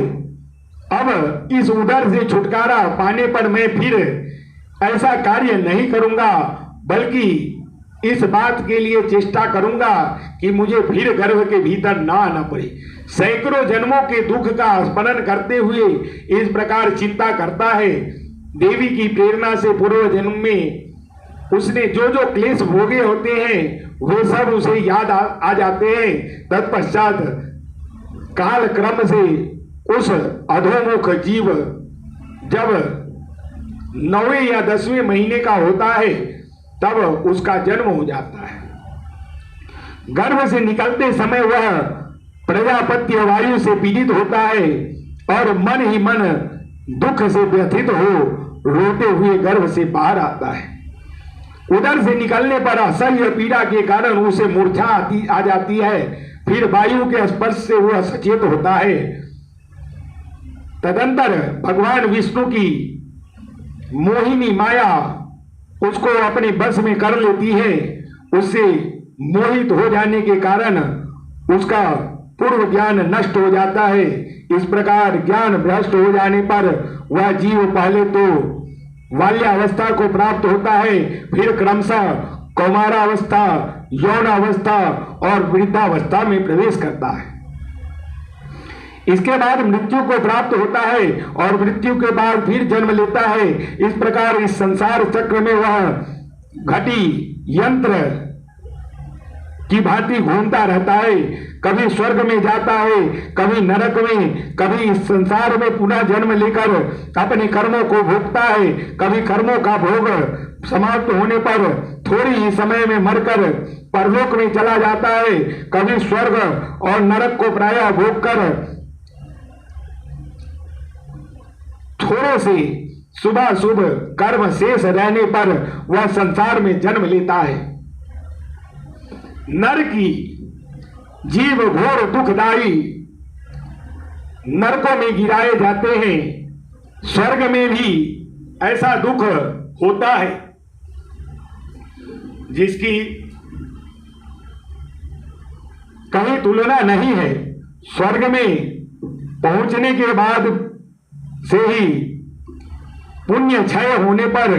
अब इस उदर से छुटकारा पाने पर मैं फिर ऐसा कार्य नहीं करूंगा, बल्कि इस बात के लिए चेष्टा करूंगा कि मुझे फिर गर्भ के भीतर ना आना पड़े। सैकड़ों जन्मों के दुख का स्मरण करते हुए इस प्रकार चिंता करता है। देवी की प्रेरणा से पूर्व जन्म में उसने जो जो क्लेश भोगे होते हैं वे सब उसे याद आ जाते हैं। तत्पश्चात काल क्रम से उस अधोमुख जीव जब 9वें या 10वें महीने का होता है तब उसका जन्म हो जाता है। गर्भ से निकलते समय वह प्रजापत्य वायु से पीड़ित होता है और मन ही मन दुख से व्यथित हो रोते हुए गर्भ से बाहर आता है। उधर से निकलने पर असह्य पीड़ा के कारण उसे मूर्छा आ जाती है। फिर वायु के स्पर्श से वह सचेत होता है। तदंतर भगवान विष्णु की मोहिनी माया उसको अपने बस में कर लेती है। उससे मोहित हो जाने के कारण उसका पूर्व ज्ञान नष्ट हो जाता है। इस प्रकार ज्ञान भ्रष्ट हो जाने पर वह जीव पहले तो बाल्यावस्था को प्राप्त होता है, फिर क्रमशः कौमारावस्था, यौनावस्था और वृद्धावस्था में प्रवेश करता है। इसके बाद मृत्यु को प्राप्त होता है और मृत्यु के बाद फिर जन्म लेता है। इस प्रकार इस संसार चक्र में वह घटी यंत्र की भांति घूमता रहता है। कभी स्वर्ग में जाता है, कभी नरक में, कभी इस संसार में पुनः जन्म लेकर अपने कर्मों को भोगता है। कभी कर्मों का भोग समाप्त होने पर थोड़ी ही समय में मरकर परलोक में चला जाता है। कभी स्वर्ग और नरक को प्रायः भोग कर थोड़े से शुभ कर्म शेष रहने पर वह संसार में जन्म लेता है। नर की जीव घोर दुखदायी नरकों में गिराए जाते हैं। स्वर्ग में भी ऐसा दुख होता है जिसकी कहीं तुलना नहीं है। स्वर्ग में पहुंचने के बाद से ही पुण्य क्षय होने पर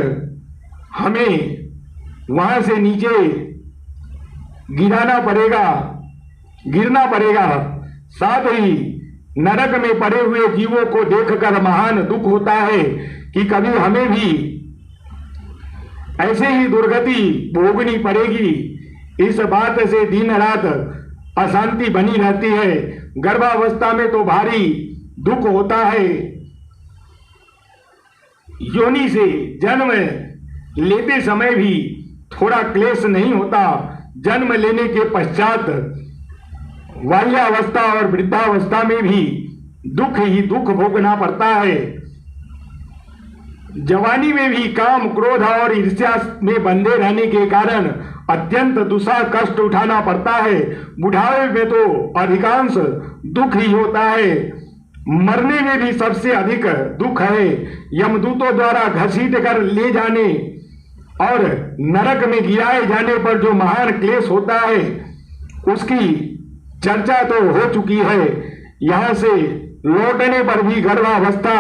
हमें वहां से नीचे गिरना पड़ेगा। साथ ही नरक में पड़े हुए जीवों को देखकर महान दुख होता है कि कभी हमें भी ऐसे ही दुर्गति भोगनी पड़ेगी। इस बात से दिन रात अशांति बनी रहती है। गर्भावस्था में तो भारी दुख होता है। योनि से जन्म लेते समय भी थोड़ा क्लेश नहीं होता। जन्म लेने के पश्चात बाल्यावस्था और वृद्धावस्था में भी दुख ही दुख भोगना पड़ता है। जवानी में भी काम, क्रोध और ईर्ष्या में बंधे रहने के कारण अत्यंत दुस्सह कष्ट उठाना पड़ता है। बुढ़ापे में तो अधिकांश दुख ही होता है। मरने में भी सबसे अधिक दुख है। यमदूतों द्वारा घसीट कर ले जाने और नरक में गिराए जाने पर जो महान क्लेश होता है उसकी चर्चा तो हो चुकी है। यहाँ से लौटने पर भी गर्भावस्था,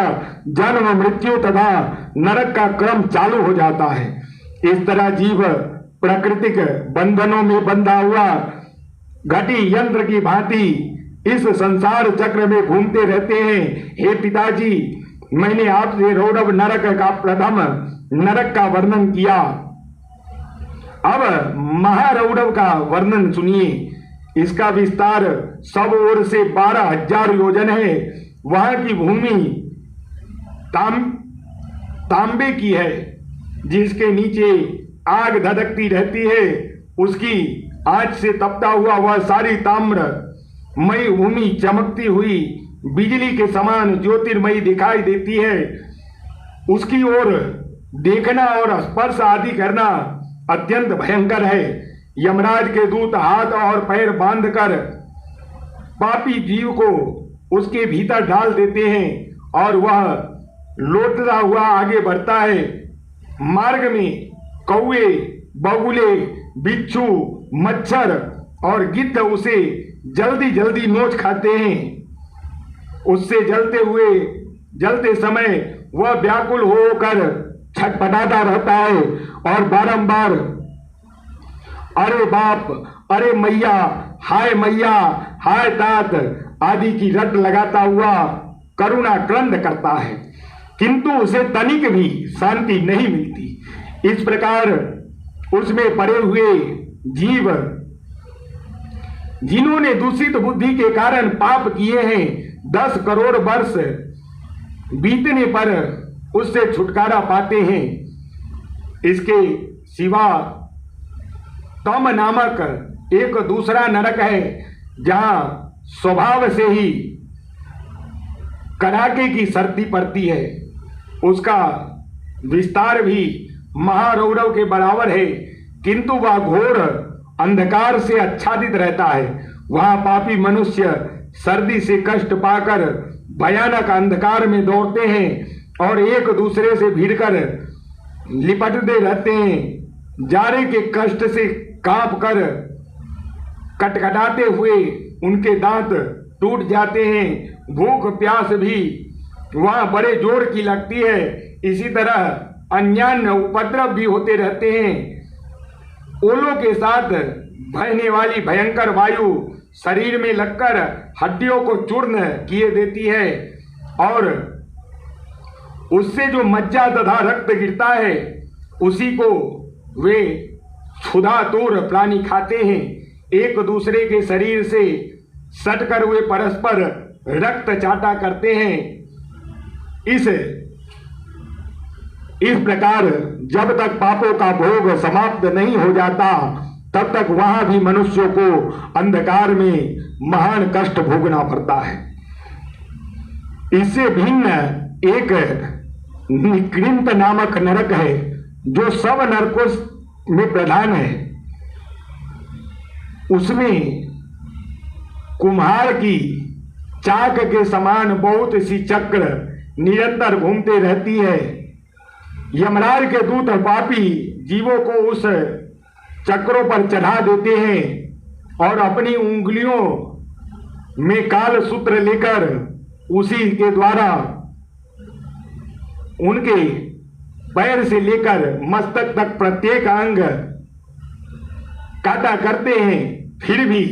जन्म, मृत्यु तथा नरक का क्रम चालू हो जाता है। इस तरह जीव प्राकृतिक बंधनों में बंधा हुआ घटी यंत्र की भांति इस संसार चक्र में घूमते रहते हैं। हे पिताजी, मैंने आपसे रौरव नरक का प्रथम नरक का वर्णन किया। अब महारौरव का वर्णन सुनिए। इसका विस्तार सब ओर से 12,000 योजन है। वहां की भूमि तांबे की है, जिसके नीचे आग धधकती रहती है। उसकी आग से तपता हुआ वह सारी ताम्रमयी भूमि चमकती हुई बिजली के समान ज्योतिर्मयी दिखाई देती है। उसकी ओर देखना और स्पर्श आदि करना अत्यंत भयंकर है। यमराज के दूत हाथ और पैर बांधकर पापी जीव को उसके भीतर डाल देते हैं और वह लौटता हुआ आगे बढ़ता है। मार्ग में कौवे, बगुले, बिच्छू, मच्छर और गिद्ध उसे जल्दी जल्दी नोच खाते हैं। उससे जलते समय वह व्याकुल होकर छटपटाता रहता है और बारंबार अरे बाप, अरे मैया, हाय तात आदि की रट लगाता हुआ करुणा क्रंद करता है, किंतु उसे तनिक भी शांति नहीं मिलती। इस प्रकार उसमें पड़े हुए जीव जिन्होंने दूषित बुद्धि के कारण पाप किए हैं, 10 करोड़ वर्ष बीतने पर उससे छुटकारा पाते हैं। इसके सिवा तम नामक एक दूसरा नरक है, जहां स्वभाव से ही कड़ाके की सर्दी पड़ती है। उसका विस्तार भी महारौरव के बराबर है, किंतु वह घोर अंधकार से आच्छादित रहता है। वहां पापी मनुष्य सर्दी से कष्ट पाकर भयानक अंधकार में दौड़ते हैं और एक दूसरे से भिड़कर लिपटते रहते हैं। जाड़े के कष्ट से कांप कर कटकटाते हुए उनके दांत टूट जाते हैं। भूख प्यास भी वहां बड़े जोर की लगती है। इसी तरह अन्यान्य उपद्रव भी होते रहते हैं। ओलों के साथ बहने वाली भयंकर वायु शरीर में लगकर हड्डियों को चूर्ण किए देती है और उससे जो मज्जा तथा रक्त गिरता है उसी को वे क्षुधातुर प्राणी खाते हैं। एक दूसरे के शरीर से सटकर वे परस्पर रक्त चाटा करते हैं। इस प्रकार जब तक पापों का भोग समाप्त नहीं हो जाता तब तक वहां भी मनुष्यों को अंधकार में महान कष्ट भोगना पड़ता है। इससे भिन्न एक निकृंत नामक नरक है, जो सब नरकों में प्रधान है। उसमें कुम्हार की चाक के समान बहुत सी चक्र निरंतर घूमते रहती है। यमराज के दूत पापी जीवों को उस चक्रों पर चढ़ा देते हैं और अपनी उंगलियों में काल सूत्र लेकर उसी के द्वारा उनके पैर से लेकर मस्तक तक प्रत्येक अंग काटा करते हैं। फिर भी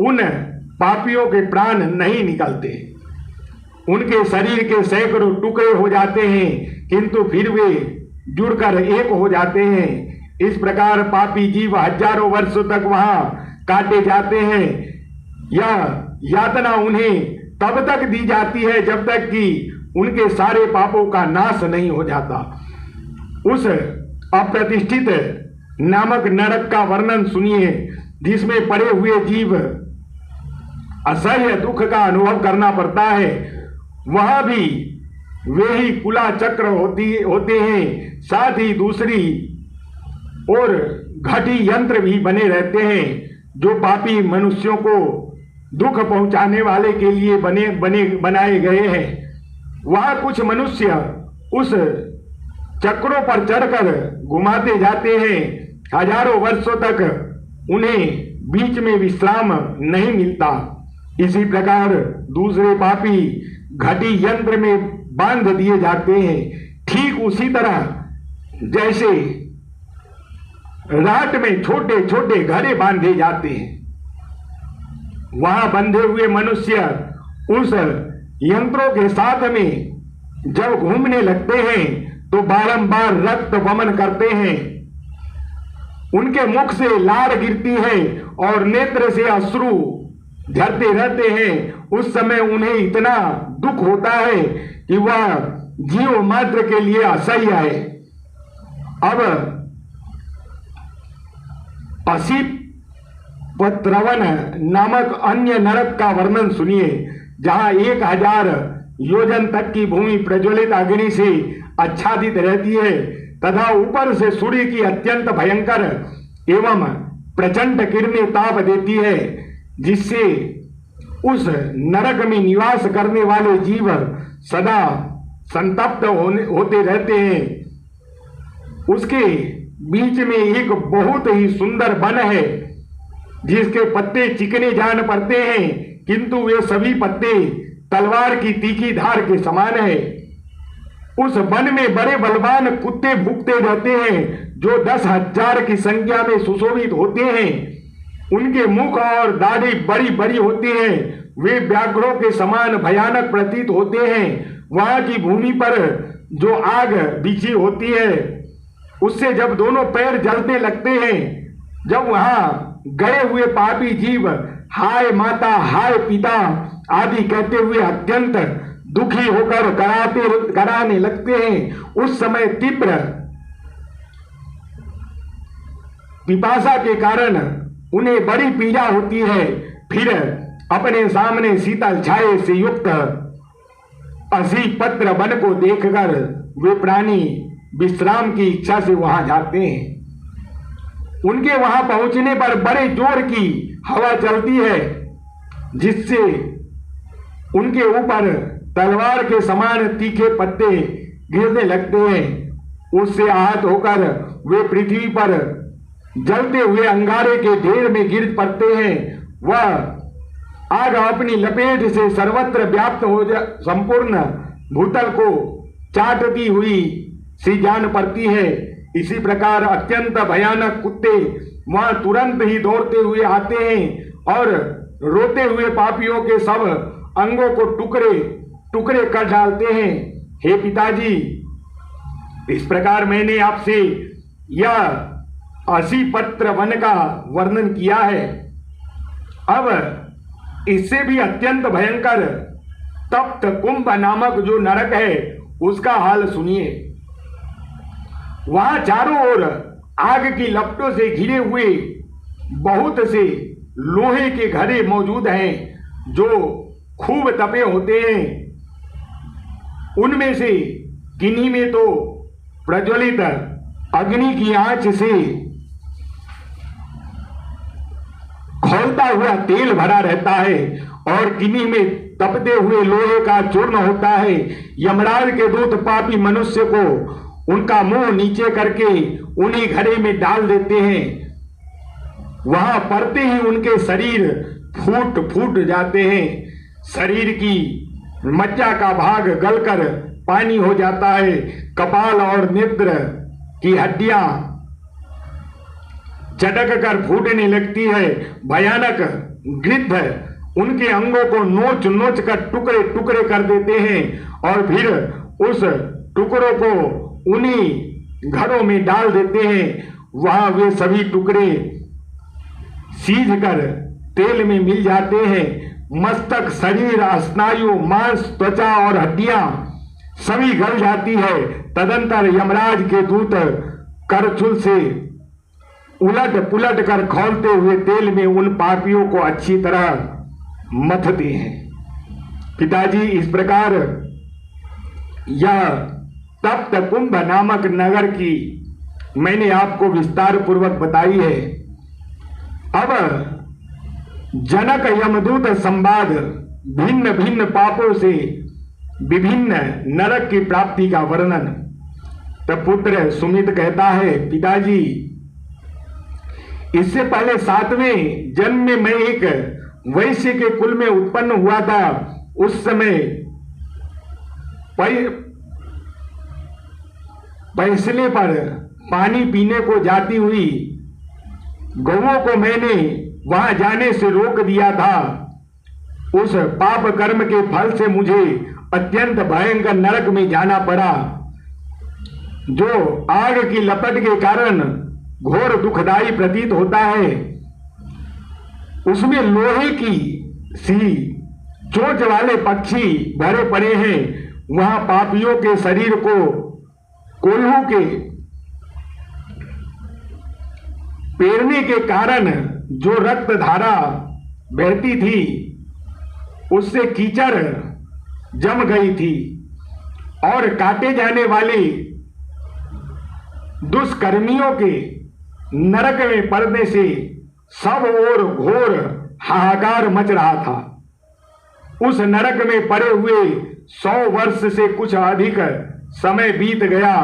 उन पापियों के प्राण नहीं निकलते। उनके शरीर के सैकड़ों टुकड़े हो जाते हैं, किंतु फिर वे जुड़कर एक हो जाते हैं। इस प्रकार पापी जीव हजारों वर्षों तक वहां काटे जाते हैं। यह यातना उन्हें तब तक दी जाती है जब तक कि उनके सारे पापों का नाश नहीं हो जाता। उस अप्रतिष्ठित नामक नरक का वर्णन सुनिए, जिसमें पड़े हुए जीव असह्य दुख का अनुभव करना पड़ता है। वहां भी वे ही कुला चक्र होते हैं, साथ ही दूसरी और घटी यंत्र भी बने रहते हैं, जो पापी मनुष्यों को दुख पहुंचाने वाले के लिए बनाए गए हैं। वहां कुछ मनुष्य उस चक्रों पर चढ़कर घुमाते जाते हैं। हजारों वर्षों तक उन्हें बीच में विश्राम नहीं मिलता। इसी प्रकार दूसरे पापी घटी यंत्र में बांध दिए जाते हैं। ठीक उसी तरह जैसे रात में छोटे छोटे घड़े बांधे जाते हैं, वहां बंधे हुए मनुष्य उस यंत्रों के साथ में जब घूमने लगते हैं तो बारंबार रक्त वमन करते हैं। उनके मुख से लार गिरती है और नेत्र से अश्रु झरते रहते हैं। उस समय उन्हें इतना दुख होता है कि वह जीव मात्र के लिए असह्य है। अब असीपत्रवन नामक अन्य नरक का वर्णन सुनिए, जहां 1000 योजन तक की भूमि प्रज्वलित अग्नि से आच्छादित रहती है तथा ऊपर से सूर्य की अत्यंत भयंकर एवं प्रचंड किरणें ताप देती है, जिससे उस नरक में निवास करने वाले जीव सदा संतप्त होते रहते हैं। उसके बीच में एक बहुत ही सुंदर वन है, जिसके पत्ते चिकने जान पड़ते हैं, किंतु वे सभी पत्ते तलवार की तीखी धार के समान है। उस वन में बड़े बलवान कुत्ते भूखते रहते हैं, जो 10,000 की संख्या में सुशोभित होते हैं। उनके मुख और दाढ़ी बड़ी बड़ी होती है। वे व्याघ्रों के समान भयानक प्रतीत होते हैं। वहां की भूमि पर जो आग बिछी होती है, उससे जब दोनों पैर जलने लगते हैं, जब वहां गए हुए पापी जीव हाय माता हाय पिता आदि कहते हुए अत्यंत दुखी होकर कराने लगते हैं, उस समय तीव्र पिपासा के कारण उन्हें बड़ी पीड़ा होती है। फिर अपने सामने शीतल छाये से युक्त असीपत्र वन को देखकर वे प्राणी विश्राम की इच्छा से वहां जाते हैं। उनके वहां पहुंचने पर बड़े जोर की हवा चलती है, जिससे उनके ऊपर तलवार के समान तीखे पत्ते गिरने लगते हैं। उससे आहत होकर वे पृथ्वी पर जलते हुए अंगारे के ढेर में गिर पड़ते हैं। वह आग अपनी लपेट से सर्वत्र व्याप्त हो संपूर्ण भूतल को चाटती हुई सी जान पड़ती है। इसी प्रकार अत्यंत भयानक कुत्ते वहां तुरंत ही दौड़ते हुए आते हैं और रोते हुए पापियों के सब अंगों को टुकड़े टुकड़े कर डालते हैं। हे पिताजी, इस प्रकार मैंने आपसे यह असीपत्र वन का वर्णन किया है। अब इससे भी अत्यंत भयंकर तप्त कुंभ नामक जो नरक है, उसका हाल सुनिए। वहां चारों ओर आग की लपटों से घिरे हुए बहुत से लोहे के घड़े मौजूद हैं, जो खूब तपे होते हैं। उनमें से किन्हीं में तो प्रज्वलित अग्नि की आंच से खौलता हुआ तेल भरा रहता है और किन्हीं में तपते हुए लोहे का चूर्ण होता है। यमराज के दूत पापी मनुष्य को उनका मुंह नीचे करके उन्हीं घड़े में डाल देते हैं। वहां पड़ते ही उनके शरीर फूट फूट जाते हैं। शरीर की मज्जा का भाग गलकर पानी हो जाता है। कपाल और नेत्र की हड्डियां चटक कर फूटने लगती है। भयानक गिद्ध उनके अंगों को नोच नोच कर टुकड़े टुकड़े कर देते हैं और फिर उस टुकड़ों को उन्हीं घरों में डाल देते हैं। वहां वे सभी टुकड़े सीझ कर तेल में मिल जाते हैं। मस्तक, शरीर, स्नायु, मांस, त्वचा और हड्डियां सभी गल जाती है। तदंतर यमराज के दूत करछुल से उलट पुलट कर खौलते हुए तेल में उन पापियों को अच्छी तरह मथते हैं। पिताजी, इस प्रकार यह तप्त कुंभ नामक नगर की मैंने आपको विस्तार पूर्वक बताई है। अब जनक यमदूत संवाद भिन्न भिन्न पापों से विभिन्न नरक की प्राप्ति का वर्णन। तब पुत्र सुमित कहता है, पिताजी, इससे पहले 7वें जन्म में मैं एक वैश्य के कुल में उत्पन्न हुआ था। उस समय पैसले पर पानी पीने को जाती हुई गौओं को मैंने वहां जाने से रोक दिया था। उस पाप कर्म के फल से मुझे अत्यंत भयंकर नरक में जाना पड़ा, जो आग की लपट के कारण घोर दुखदाई प्रतीत होता है। उसमें लोहे की सी चोंच वाले पक्षी भरे पड़े हैं। वहां पापियों के शरीर को कोल्हू के पेरने के कारण जो रक्त धारा बहती थी उससे कीचड़ जम गई थी और काटे जाने वाले दुष्कर्मियों के नरक में पड़ने से सब ओर घोर हाहाकार मच रहा था। उस नरक में पड़े हुए 100 वर्ष से कुछ अधिक समय बीत गया।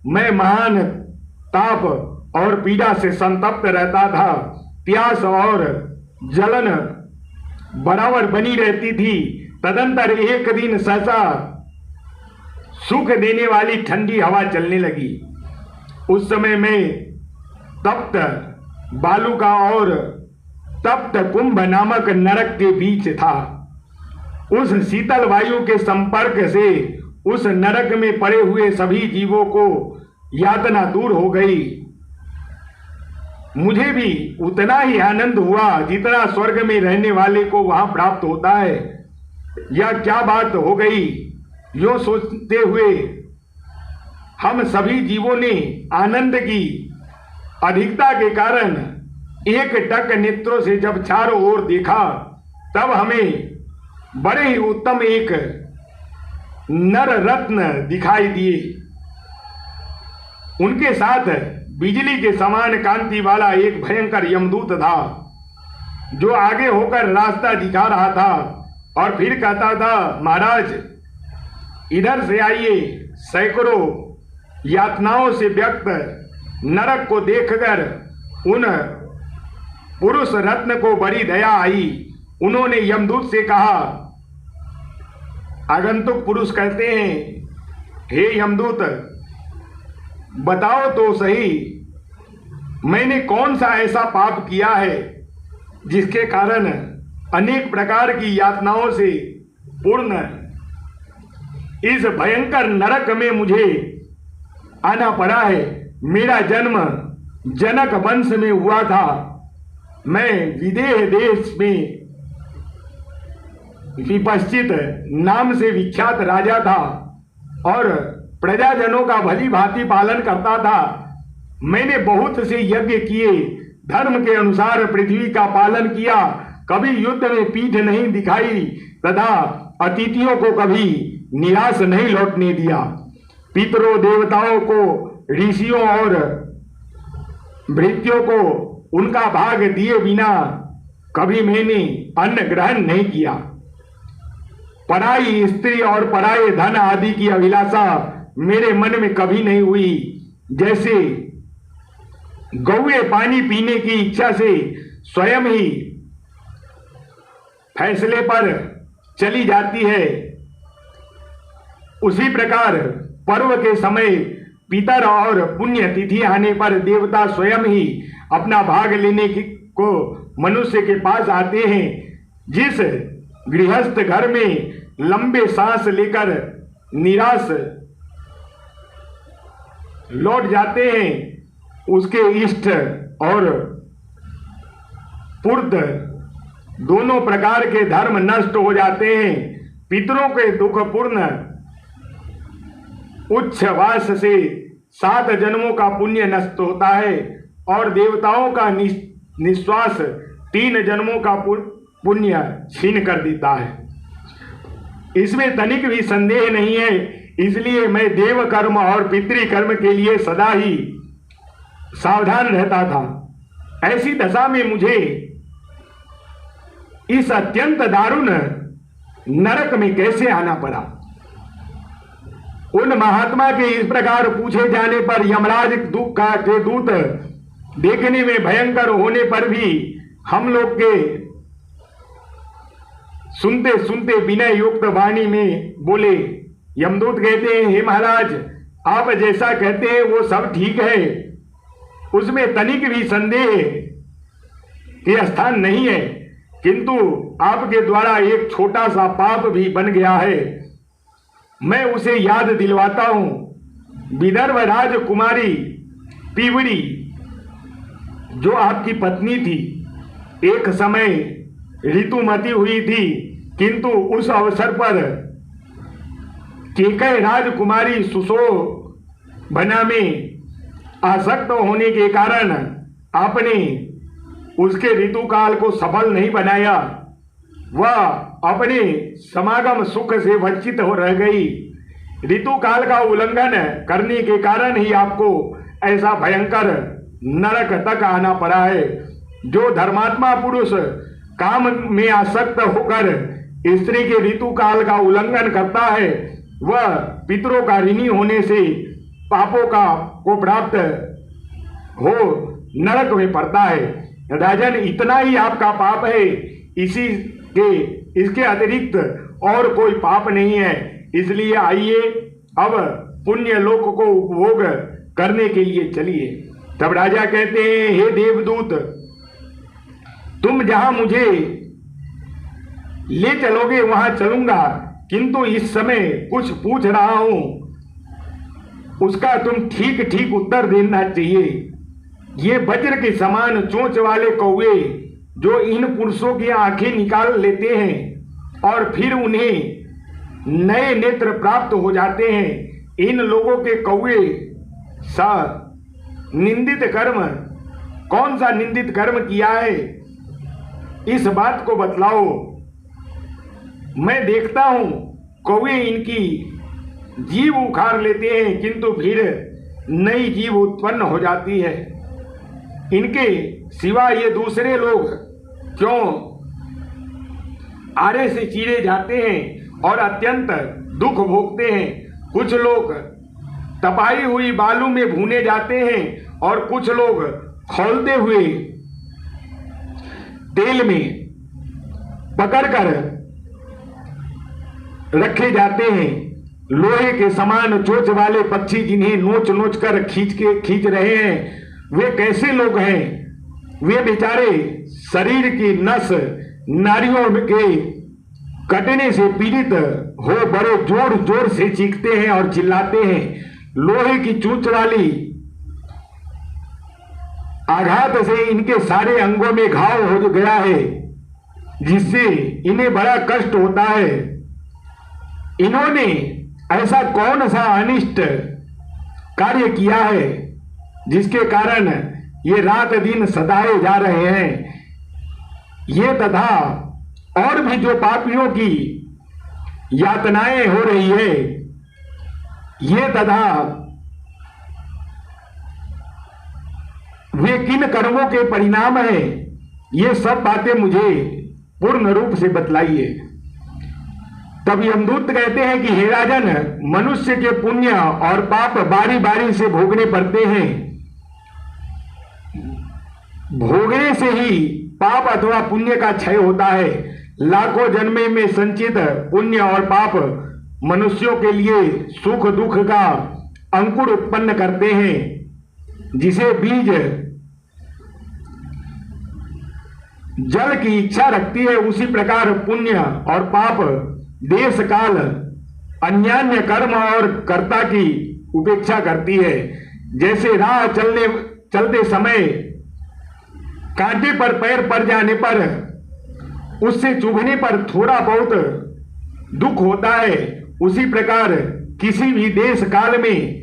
मैं महान ताप और पीड़ा से संतप्त रहता था। प्यास और जलन बराबर बनी रहती थी। तदंतर एक दिन सहसा सुख देने वाली ठंडी हवा चलने लगी। उस समय मैं तप्त बालुका और तप्त कुंभ नामक नरक के बीच था। उस शीतल वायु के संपर्क से उस नरक में पड़े हुए सभी जीवों को यातना दूर हो गई। मुझे भी उतना ही आनंद हुआ जितना स्वर्ग में रहने वाले को वहां प्राप्त होता है। यह क्या बात हो गई? यो सोचते हुए हम सभी जीवों ने आनंद की अधिकता के कारण एक टक नेत्रों से जब चारों ओर देखा, तब हमें बड़े ही उत्तम एक नर रत्न दिखाई दिए। उनके साथ बिजली के समान कांति वाला एक भयंकर यमदूत था, जो आगे होकर रास्ता दिखा रहा था और फिर कहता था, महाराज इधर से आइए। सैकड़ों यातनाओं से व्यक्त नरक को देखकर उन पुरुष रत्न को बड़ी दया आई। उन्होंने यमदूत से कहा, आगंतुक पुरुष कहते हैं, हे यमदूत, बताओ तो सही, मैंने कौन सा ऐसा पाप किया है जिसके कारण अनेक प्रकार की यातनाओं से पूर्ण इस भयंकर नरक में मुझे आना पड़ा है। मेरा जन्म जनक वंश में हुआ था। मैं विदेह देश में विपश्चित नाम से विख्यात राजा था और प्रजाजनों का भली भांति पालन करता था। मैंने बहुत से यज्ञ किए, धर्म के अनुसार पृथ्वी का पालन किया, कभी युद्ध में पीठ नहीं दिखाई तथा अतिथियों को कभी निराश नहीं लौटने दिया। पितरों, देवताओं को, ऋषियों और भृत्यों को उनका भाग दिए बिना कभी मैंने अन्न ग्रहण नहीं किया। पराई स्त्री और पराये धन आदि की अभिलाषा मेरे मन में कभी नहीं हुई। जैसे गौएं पानी पीने की इच्छा से स्वयं ही फैसले पर चली जाती है, उसी प्रकार पर्व के समय पितर और पुण्य तिथि आने पर देवता स्वयं ही अपना भाग लेने को मनुष्य के पास आते हैं। जिस गृहस्थ घर में लंबे सांस लेकर निराश लौट जाते हैं, उसके इष्ट और पूर्त दोनों प्रकार के धर्म नष्ट हो जाते हैं। पितरों के दुख पूर्ण उच्छ्वास से 7 जन्मों का पुण्य नष्ट होता है और देवताओं का निश्वास 3 जन्मों का पुण्य छीन कर देता है। इसमें तनिक भी संदेह नहीं है। इसलिए मैं देव कर्म और पितृकर्म के लिए सदा ही सावधान रहता था। ऐसी दशा में मुझे इस अत्यंत दारुण नरक में कैसे आना पड़ा। उन महात्मा के इस प्रकार पूछे जाने पर यमराज के दूत देखने में भयंकर होने पर भी हम लोग के सुनते सुनते विनय युक्त वाणी में बोले। यमदूत कहते हैं, हे महाराज, आप जैसा कहते हैं वो सब ठीक है, उसमें तनिक भी संदेह के स्थान नहीं है, किंतु आपके द्वारा एक छोटा सा पाप भी बन गया है। मैं उसे याद दिलवाता हूं। विदर्भ राजकुमारी पीवड़ी जो आपकी पत्नी थी, एक समय ऋतुमती हुई थी, किंतु उस अवसर पर केकय राजकुमारी सुशोभना में आसक्त होने के कारण आपने उसके ऋतुकाल को सफल नहीं बनाया। वह अपने समागम सुख से वंचित हो रह गई। ऋतुकाल का उल्लंघन करने के कारण ही आपको ऐसा भयंकर नरक तक आना पड़ा है। जो धर्मात्मा पुरुष काम में आसक्त होकर स्त्री के ऋतुकाल का उल्लंघन करता है, वह पितरों का ऋणी होने से पापों को प्राप्त हो नरक में पड़ता है। राजन, इतना ही आपका पाप है, इसके अतिरिक्त और कोई पाप नहीं है। इसलिए आइए अब पुण्य लोक को उपभोग करने के लिए चलिए। तब राजा कहते हैं, हे देवदूत, तुम जहां मुझे ले चलोगे वहां चलूंगा, किंतु इस समय कुछ पूछ रहा हूं, उसका तुम ठीक ठीक उत्तर देना चाहिए। ये वज्र के समान चोंच वाले कौवे जो इन पुरुषों की आंखें निकाल लेते हैं और फिर उन्हें नए नेत्र प्राप्त हो जाते हैं, इन लोगों के कौवे सा निंदित कर्म, कौन सा निंदित कर्म किया है, इस बात को बतलाओ। मैं देखता हूं कौवे इनकी जीव उखाड़ लेते हैं, किंतु फिर नई जीव उत्पन्न हो जाती है। इनके सिवा ये दूसरे लोग क्यों आरे से चीरे जाते हैं और अत्यंत दुख भोगते हैं। कुछ लोग तपाई हुई बालू में भूने जाते हैं और कुछ लोग खौलते हुए तेल में पकड़कर रखे जाते हैं। लोहे के समान चोंच वाले पक्षी जिन्हें नोच नोच कर खींच रहे हैं, वे कैसे लोग हैं। वे बेचारे शरीर की नस नारियों के कटने से पीड़ित हो बड़े जोर जोर से चीखते हैं और चिल्लाते हैं। लोहे की चोंच वाली आघात से इनके सारे अंगों में घाव हो गया है, जिससे इन्हें बड़ा कष्ट होता है। इन्होंने ऐसा कौन सा अनिष्ट कार्य किया है जिसके कारण ये रात दिन सताए जा रहे हैं। ये तथा और भी जो पापियों की यातनाएं हो रही है, ये तथा वे किन कर्मों के परिणाम है, ये सब बातें मुझे पूर्ण रूप से बतलाइए। तब यमदूत कहते हैं कि हे राजन, मनुष्य के पुण्य और पाप बारी बारी से भोगने पड़ते हैं। भोगने से ही पाप अथवा पुण्य का क्षय होता है। लाखों जन्मे में संचित पुण्य और पाप मनुष्यों के लिए सुख दुख का अंकुर उत्पन्न करते हैं। जिसे बीज जल की इच्छा रखती है, उसी प्रकार पुण्य और पाप देश काल अन्यान्य कर्म और कर्ता की उपेक्षा करती है। जैसे राह चलते समय कांटे पर पैर पड़ जाने पर, उससे चुभने पर थोड़ा बहुत दुख होता है, उसी प्रकार किसी भी देश काल में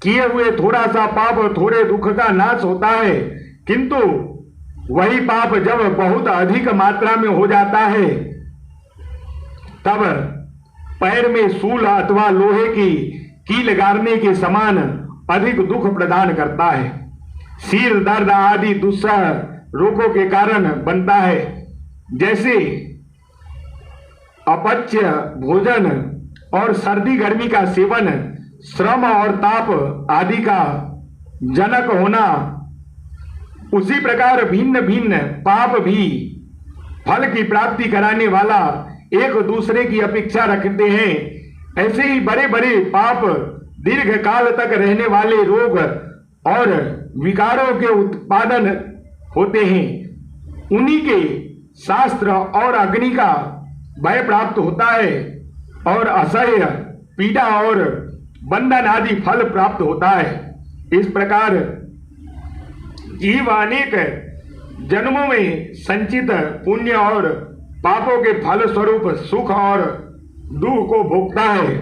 किए हुए थोड़ा सा पाप थोड़े दुख का नाश होता है। किंतु वही पाप जब बहुत अधिक मात्रा में हो जाता है तब पैर में सूल अथवा लोहे की कील गाड़ने के समान अधिक दुख प्रदान करता है। सिर दर्द आदि दुस्सह रोगों के कारण बनता है। जैसे अपच्य भोजन और सर्दी गर्मी का सेवन, श्रम और ताप आदि का जनक होना, उसी प्रकार भिन्न भिन्न पाप भी फल की प्राप्ति कराने वाला एक दूसरे की अपेक्षा रखते हैं। ऐसे ही बड़े बड़े पाप दीर्घ काल तक रहने वाले रोग और विकारों के उत्पादन होते हैं। उन्हीं के शास्त्र और अग्नि का भय प्राप्त होता है और असह्य पीड़ा और बंधन आदि फल प्राप्त होता है। इस प्रकार जीव अनेक जन्मों में संचित पुण्य और पापों के फल स्वरूप सुख और दुख को भोगता है,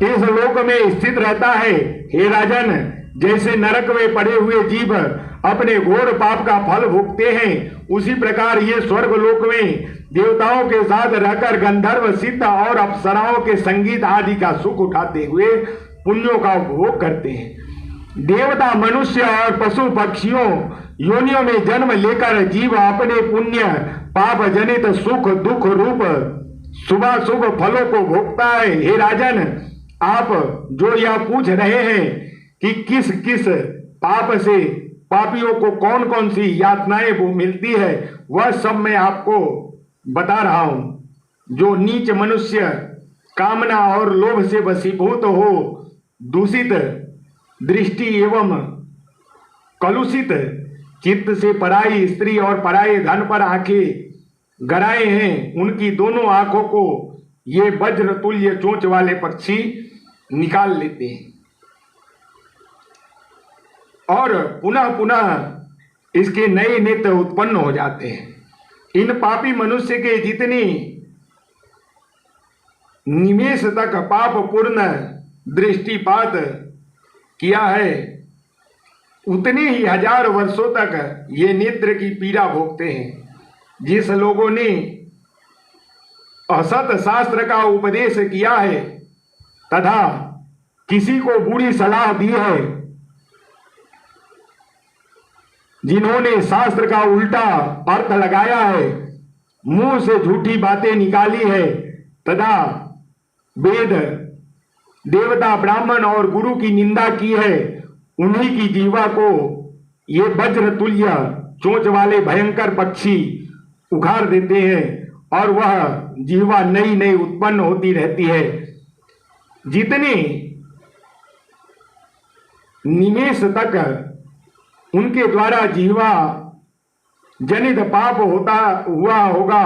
इस लोक में स्थित रहता है। हे राजन, जैसे नरक में पड़े हुए जीव अपने घोर पाप का फल भोगते हैं, उसी प्रकार ये स्वर्ग लोक में देवताओं के साथ रहकर गंधर्व, सिद्ध और अप्सराओं के संगीत आदि का सुख उठाते हुए पुण्यों का उपभोग करते हैं। देवता, मनुष्य और पशु पक्षियों योनियों में जन्म लेकर जीव अपने पुण्य पाप जनित सुख दुख रूप शुभाशुभ फलों को भोगता है। हे राजन, आप जो यह पूछ रहे हैं कि किस किस पाप से पापियों को कौन कौन सी यातनाएं वो मिलती है, वह सब मैं आपको बता रहा हूं। जो नीच मनुष्य कामना और लोभ से वशीभूत हो, दूषित दृष्टि एवं कलुषित चित्त से पराई स्त्री और पराये धन पर आंखें गराए हैं, उनकी दोनों आंखों को ये वज्र तुल्य चोंच वाले पक्षी निकाल लेते हैं और पुनः पुनः इसके नए नेत्र उत्पन्न हो जाते हैं। इन पापी मनुष्य के जितनी निमेष तक पाप पूर्ण दृष्टिपात किया है, उतने ही हजार वर्षों तक ये नेत्र की पीड़ा भोगते हैं। जिस लोगों ने असत शास्त्र का उपदेश किया है तथा किसी को बुरी सलाह दी है, जिन्होंने शास्त्र का उल्टा अर्थ लगाया है, मुंह से झूठी बातें निकाली है तथा वेद, देवता, ब्राह्मण और गुरु की निंदा की है, उन्हीं की जीवा को ये वज्र तुल्य चोंच वाले भयंकर पक्षी उखाड़ देते हैं और वह जीवा नई नई उत्पन्न होती रहती है। जितने निमेष तक उनके द्वारा जीवा जनित पाप हुआ होगा,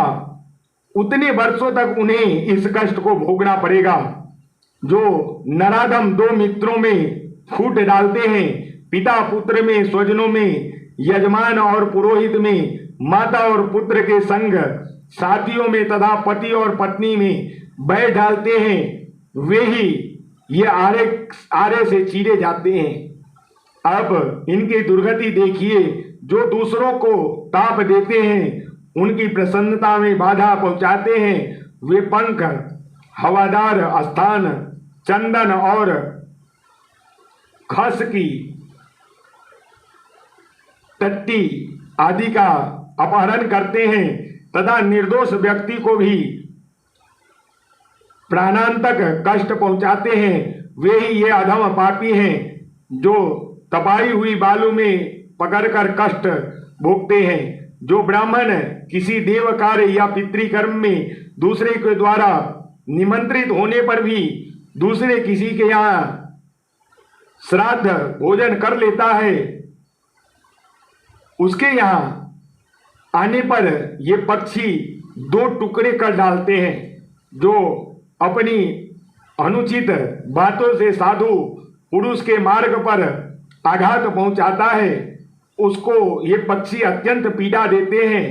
उतने वर्षों तक उन्हें इस कष्ट को भोगना पड़ेगा। जो नराधम दो मित्रों में फूट डालते हैं, पिता पुत्र में, स्वजनों में, यजमान और पुरोहित में, माता और पुत्र के संग, साथियों में तथा पति और पत्नी में बैर डालते हैं, वे ही ये आरे से चीरे जाते हैं। अब इनकी दुर्गति देखिए। जो दूसरों को ताप देते हैं, उनकी प्रसन्नता में बाधा पहुंचाते हैं, वे पंख, हवादार स्थान, चंदन और खस की टट्टी आदि का अपहरण करते हैं तथा निर्दोष व्यक्ति को भी प्राणांतक कष्ट पहुंचाते हैं। वे ही ये अधम पापी हैं जो तपाई हुई बालू में पकड़कर कष्ट भोगते हैं। जो ब्राह्मण किसी देव कार्य या पितृकर्म में दूसरे के द्वारा निमंत्रित होने पर भी दूसरे किसी के यहाँ श्राद्ध भोजन कर लेता है, उसके यहाँ आने पर ये पक्षी दो टुकड़े कर डालते हैं। जो अपनी अनुचित बातों से साधु पुरुष के मार्ग पर आघात पहुंचाता है, उसको ये पक्षी अत्यंत पीड़ा देते हैं।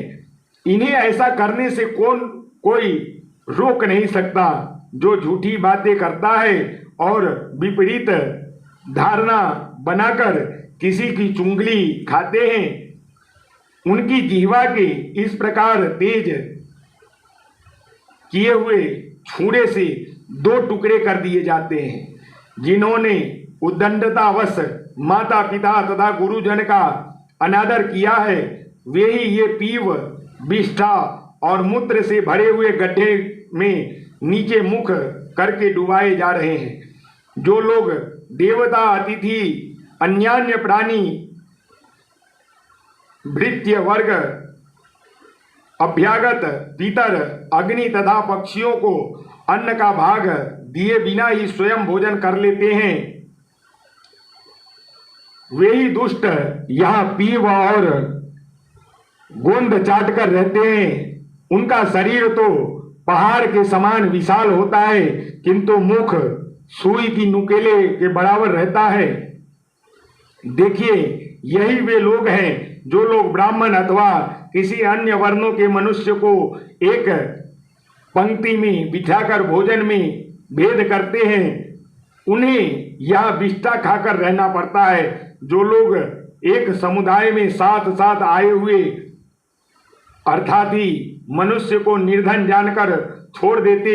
इन्हें ऐसा करने से कोई रोक नहीं सकता। जो झूठी बातें करता है और विपरीत धारणा बनाकर किसी की चुंगली खाते हैं, उनकी जिह्वा के इस प्रकार तेज किए हुए छुरे से 2 टुकड़े कर दिए जाते हैं। जिन्होंने उद्दंडतावश माता पिता तथा गुरुजन का अनादर किया है, वे ही ये पीव विष्ठा और मूत्र से भरे हुए गड्ढे में नीचे मुख करके डुबाए जा रहे हैं। जो लोग देवता, अतिथि, अन्यान्य प्राणी, भृत्य वर्ग, अभ्यागत, पितर, अग्नि तथा पक्षियों को अन्न का भाग दिए बिना ही स्वयं भोजन कर लेते हैं, वे ही दुष्ट यहाँ पीव और गोंद चाट कर रहते हैं। उनका शरीर तो पहाड़ के समान विशाल होता है, किंतु मुख सुई की नुकेले के बराबर रहता है। देखिए, यही वे लोग हैं जो लोग ब्राह्मण अथवा किसी अन्य वर्णों के मनुष्य को एक पंक्ति में बिठाकर भोजन में भेद करते हैं। उन्हें यह विष्ठा खाकर रहना पड़ता है। जो लोग एक समुदाय में साथ साथ आए हुए अर्थात ही मनुष्य को निर्धन जानकर छोड़ देते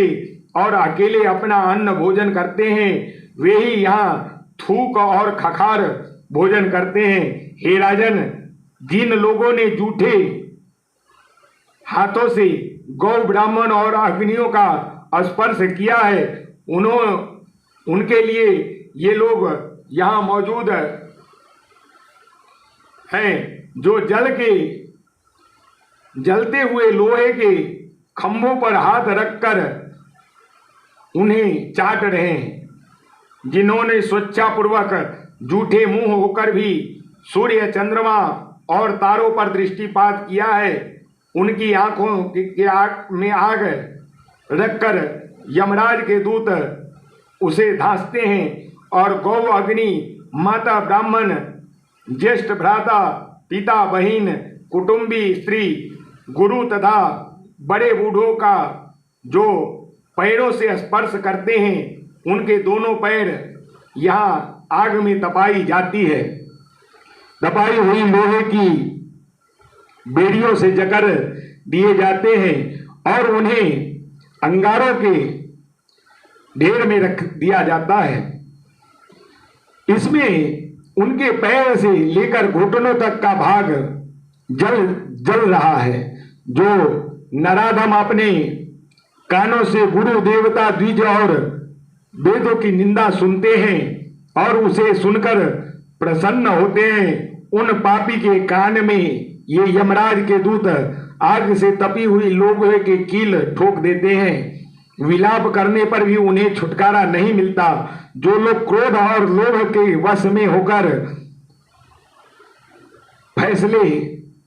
और अकेले अपना अन्न भोजन करते हैं, वे ही यहाँ थूक और खखार भोजन करते हैं। हे राजन, जिन लोगों ने झूठे हाथों से गौ, ब्राह्मण और अग्नियों का स्पर्श किया है, उनके लिए ये लोग यहाँ मौजूद हैं जो जलते हुए लोहे के खंभों पर हाथ रखकर उन्हें चाट रहे हैं। जिन्होंने स्वेच्छापूर्वक झूठे मुंह होकर भी सूर्य, चंद्रमा और तारों पर दृष्टिपात किया है, उनकी आंखों के आग में आग रखकर यमराज के दूत उसे धांसते हैं और गौ, अग्नि, माता, ब्राह्मण, ज्येष्ठ भ्राता, पिता, बहिन, कुटुंबी, स्त्री, गुरु तथा बड़े बूढ़ों का जो पैरों से स्पर्श करते हैं, उनके दोनों पैर यहाँ आग में तपाई जाती है। तपाई हुई लोहे की बेड़ियों से जकड़ दिए जाते हैं और उन्हें अंगारों के ढेर में रख दिया जाता है। इसमें उनके पैर से लेकर घुटनों तक का भाग जल रहा है। जो नराधम अपने कानों से गुरु, देवता, द्विज और वेदों की निंदा सुनते हैं और उसे सुनकर प्रसन्न होते हैं, उन पापी के कान में ये यमराज के दूत आग से तपी हुई लोहे के कील ठोक देते हैं। विलाप करने पर भी उन्हें छुटकारा नहीं मिलता। जो लोग क्रोध और लोभ के वश में होकर फैसले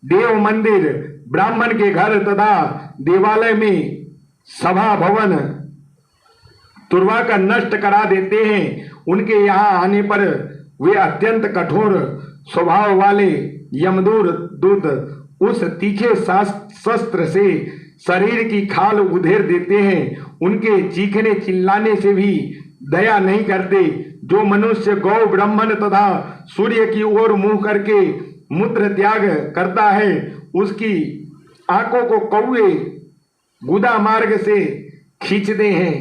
देव मंदिर, ब्राह्मण के घर तथा देवालय में सभा भवन तुड़वा कर नष्ट करा देते हैं, उनके यहाँ आने पर वे अत्यंत कठोर स्वभाव वाले यमदूत उस तीखे शस्त्र से शरीर की खाल उधेड़ देते हैं। उनके चीखने चिल्लाने से भी दया नहीं करते। जो मनुष्य गौ, ब्राह्मण तथा सूर्य की ओर मुंह करके मूत्र त्याग करता है, उसकी आंखों को कौवे गुदा मार्ग से खींचते हैं।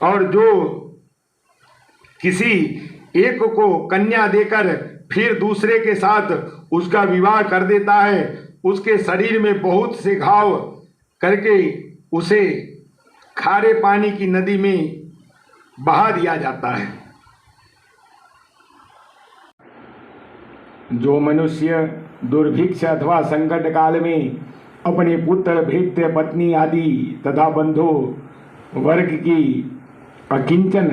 और जो किसी एक को कन्या देकर फिर दूसरे के साथ उसका विवाह कर देता है, उसके शरीर में बहुत से घाव करके उसे खारे पानी की नदी में बहा दिया जाता है। जो मनुष्य दुर्भिक्ष अथवा संकट काल में अपने पुत्र, भृत्य, पत्नी आदि तथा बंधु वर्ग की अकिंचन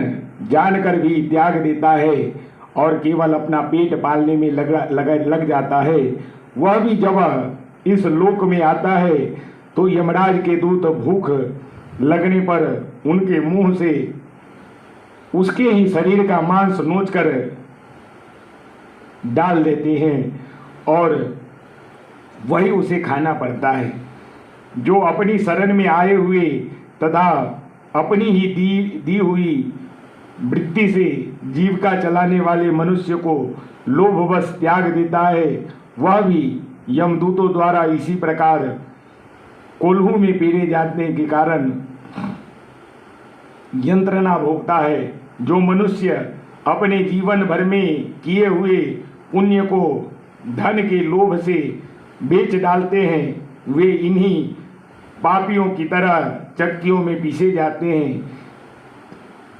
जानकर भी त्याग देता है और केवल अपना पेट पालने में लग जाता है, वह भी जब इस लोक में आता है तो यमराज के दूत भूख लगने पर उनके मुंह से उसके ही शरीर का मांस नोच कर डाल देते हैं। और वही उसे खाना पड़ता है। जो अपनी शरण में आए हुए तथा अपनी ही दी हुई वृत्ति से जीविका चलाने वाले मनुष्य को लोभवश त्याग देता है, वह भी यमदूतों द्वारा इसी प्रकार कोल्हू में पीड़े जाने के कारण यंत्रणा भोगता है। जो मनुष्य अपने जीवन भर में किए हुए पुण्य को धन के लोभ से बेच डालते हैं, वे इन्हीं पापियों की तरह चक्कियों में पीसे जाते हैं।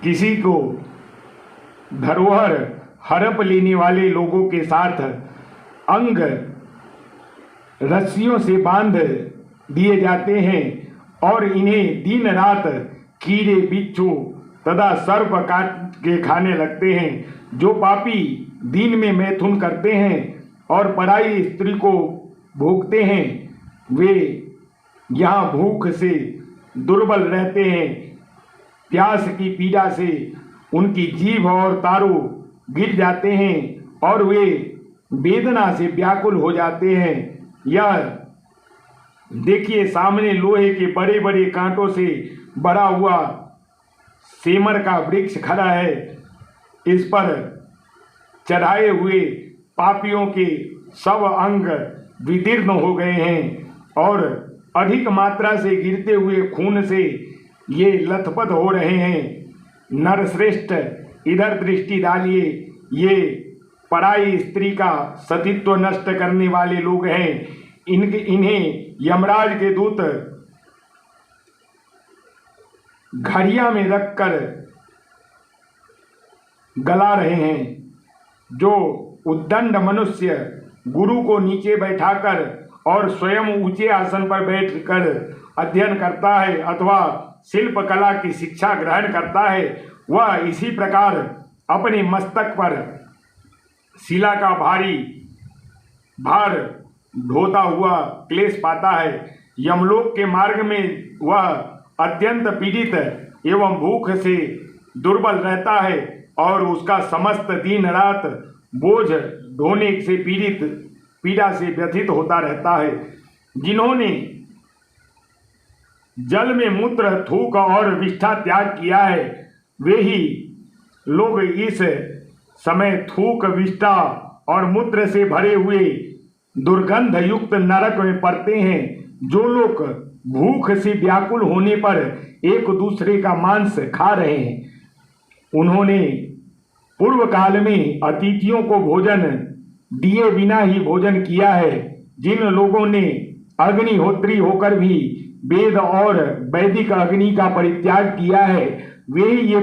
किसी को धरोहर हड़प लेने वाले लोगों के साथ अंग रस्सियों से बांध दिए जाते हैं और इन्हें दिन रात कीड़े बिच्छू तथा सर्प काट के खाने लगते हैं। जो पापी दिन में मैथुन करते हैं और पराई स्त्री को भोगते हैं, वे यहाँ भूख से दुर्बल रहते हैं। प्यास की पीड़ा से उनकी जीभ और तारू गिर जाते हैं और वे वेदना से व्याकुल हो जाते हैं। यह देखिए, सामने लोहे के बड़े बड़े कांटों से बड़ा हुआ सेमर का वृक्ष खड़ा है। इस पर चढ़ाए हुए पापियों के सब अंग विदीर्ण हो गए हैं और अधिक मात्रा से गिरते हुए खून से ये लथपथ हो रहे हैं। नरश्रेष्ठ, इधर दृष्टि डालिए, ये पराई स्त्री का सतीत्व नष्ट करने वाले लोग हैं। इन्हें यमराज के दूत घड़िया में रखकर गला रहे हैं। जो उद्दंड मनुष्य गुरु को नीचे बैठाकर और स्वयं ऊंचे आसन पर बैठकर अध्ययन करता है अथवा शिल्प कला की शिक्षा ग्रहण करता है, वह इसी प्रकार अपने मस्तक पर शिला का भारी भार ढोता हुआ क्लेश पाता है। यमलोक के मार्ग में वह अत्यंत पीड़ित एवं भूख से दुर्बल रहता है और उसका समस्त दिन रात बोझ ढोने से पीड़ा से व्यथित होता रहता है। जिन्होंने जल में मूत्र, थूक और विष्ठा त्याग किया है, वे ही लोग इस समय थूक, विष्ठा और मूत्र से भरे हुए दुर्गंध युक्त नरक में पड़ते हैं। जो लोग भूख से व्याकुल होने पर एक दूसरे का मांस खा रहे हैं, उन्होंने पूर्व काल में अतिथियों को भोजन दिए बिना ही भोजन किया है। जिन लोगों ने अग्निहोत्री होकर भी वेद और वैदिक अग्नि का परित्याग किया है, वे ही ये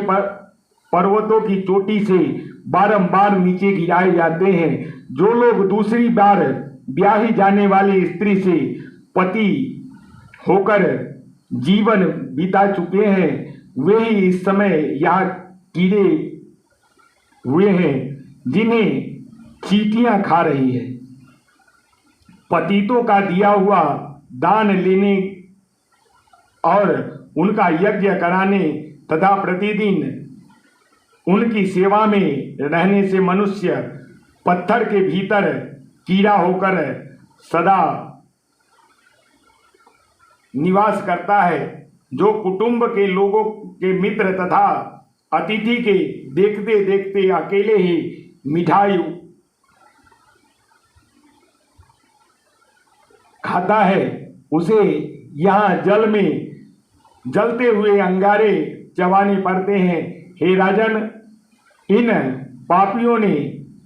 पर्वतों की चोटी से बारंबार नीचे गिराए जाते हैं। जो लोग दूसरी बार ब्याही जाने वाली स्त्री से पति होकर जीवन बिता चुके हैं, वे ही इस समय यहाँ कीड़े हुए हैं, जिन्हें चींटियां खा रही है। पतितों का दिया हुआ दान लेने और उनका यज्ञ कराने तथा प्रतिदिन उनकी सेवा में रहने से मनुष्य पत्थर के भीतर कीड़ा होकर सदा निवास करता है। जो कुटुंब के लोगों के मित्र तथा अतिथि के देखते देखते अकेले ही मिठाई खाता है, उसे यहाँ जल में जलते हुए अंगारे चबाने पड़ते हैं। हे राजन, इन पापियों ने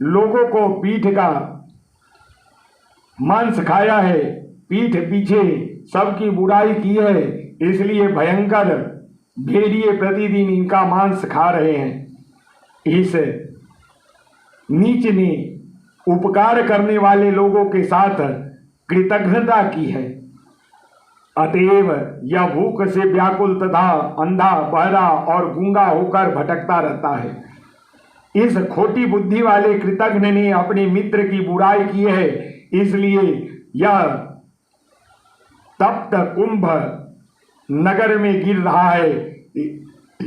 लोगों को पीठ का मांस खाया है, पीठ पीछे सबकी बुराई की है, इसलिए भयंकर भेड़िए प्रतिदिन इनका मांस खा रहे हैं। इस नीच ने उपकार करने वाले लोगों के साथ कृतज्ञता की है, अतएव यह भूख से व्याकुल तथा अंधा, बहरा और गूंगा होकर भटकता रहता है। इस खोटी बुद्धि वाले कृतज्ञ ने अपने मित्र की बुराई की है, इसलिए यह तप्त कुंभ नगर में गिर रहा है।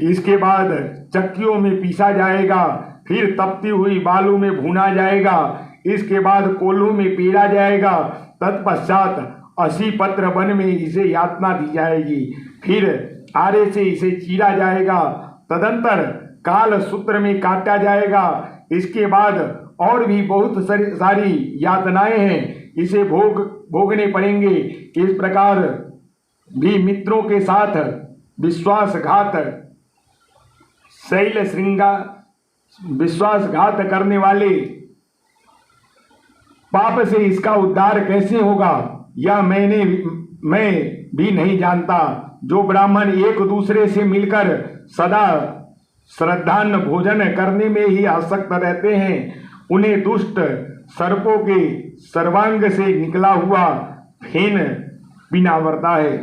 इसके बाद चक्कियों में पीसा जाएगा, फिर तपती हुई बालू में भुना जाएगा। इसके बाद कोल्हू में पीड़ा जाएगा। तत्पश्चात 80 पत्र वन में इसे यातना दी जाएगी। फिर आरे से इसे चीरा जाएगा। तदंतर काल सूत्र में काटा जाएगा। इसके बाद और भी बहुत सारी यातनाएं हैं, इसे भोगने पड़ेंगे। इस प्रकार भी मित्रों के साथ विश्वासघात शैल श्रृंगा विश्वासघात करने वाले पाप से इसका उद्धार कैसे होगा, यह मैं भी नहीं जानता। जो ब्राह्मण एक दूसरे से मिलकर सदा श्रद्धान्न भोजन करने में ही आसक्त रहते हैं, उन्हें दुष्ट सर्पों के सर्वांग से निकला हुआ फेन पीना पड़ता है।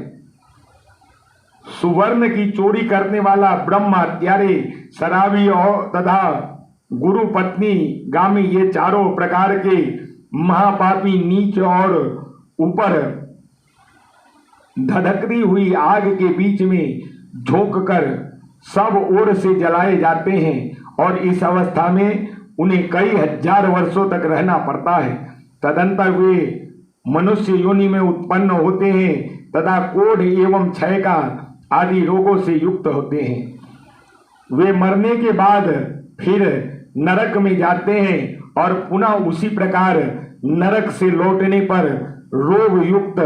सुवर्ण की चोरी करने वाला ब्रह्म हत्यारे, शराबी और तथा गुरु पत्नी गामी, ये चारों प्रकार के महापापी नीच और ऊपर धधकती हुई आग के बीच में झोंककर सब ओर से जलाए जाते हैं और इस अवस्था में उन्हें कई हजार वर्षों तक रहना पड़ता है। तदंतर वे मनुष्य योनि में उत्पन्न होते हैं तथा कोढ़ एवं क्षय का आदि रोगों से युक्त होते हैं। वे मरने के बाद फिर नरक में जाते हैं और पुनः उसी प्रकार नरक से लौटने पर रोग युक्त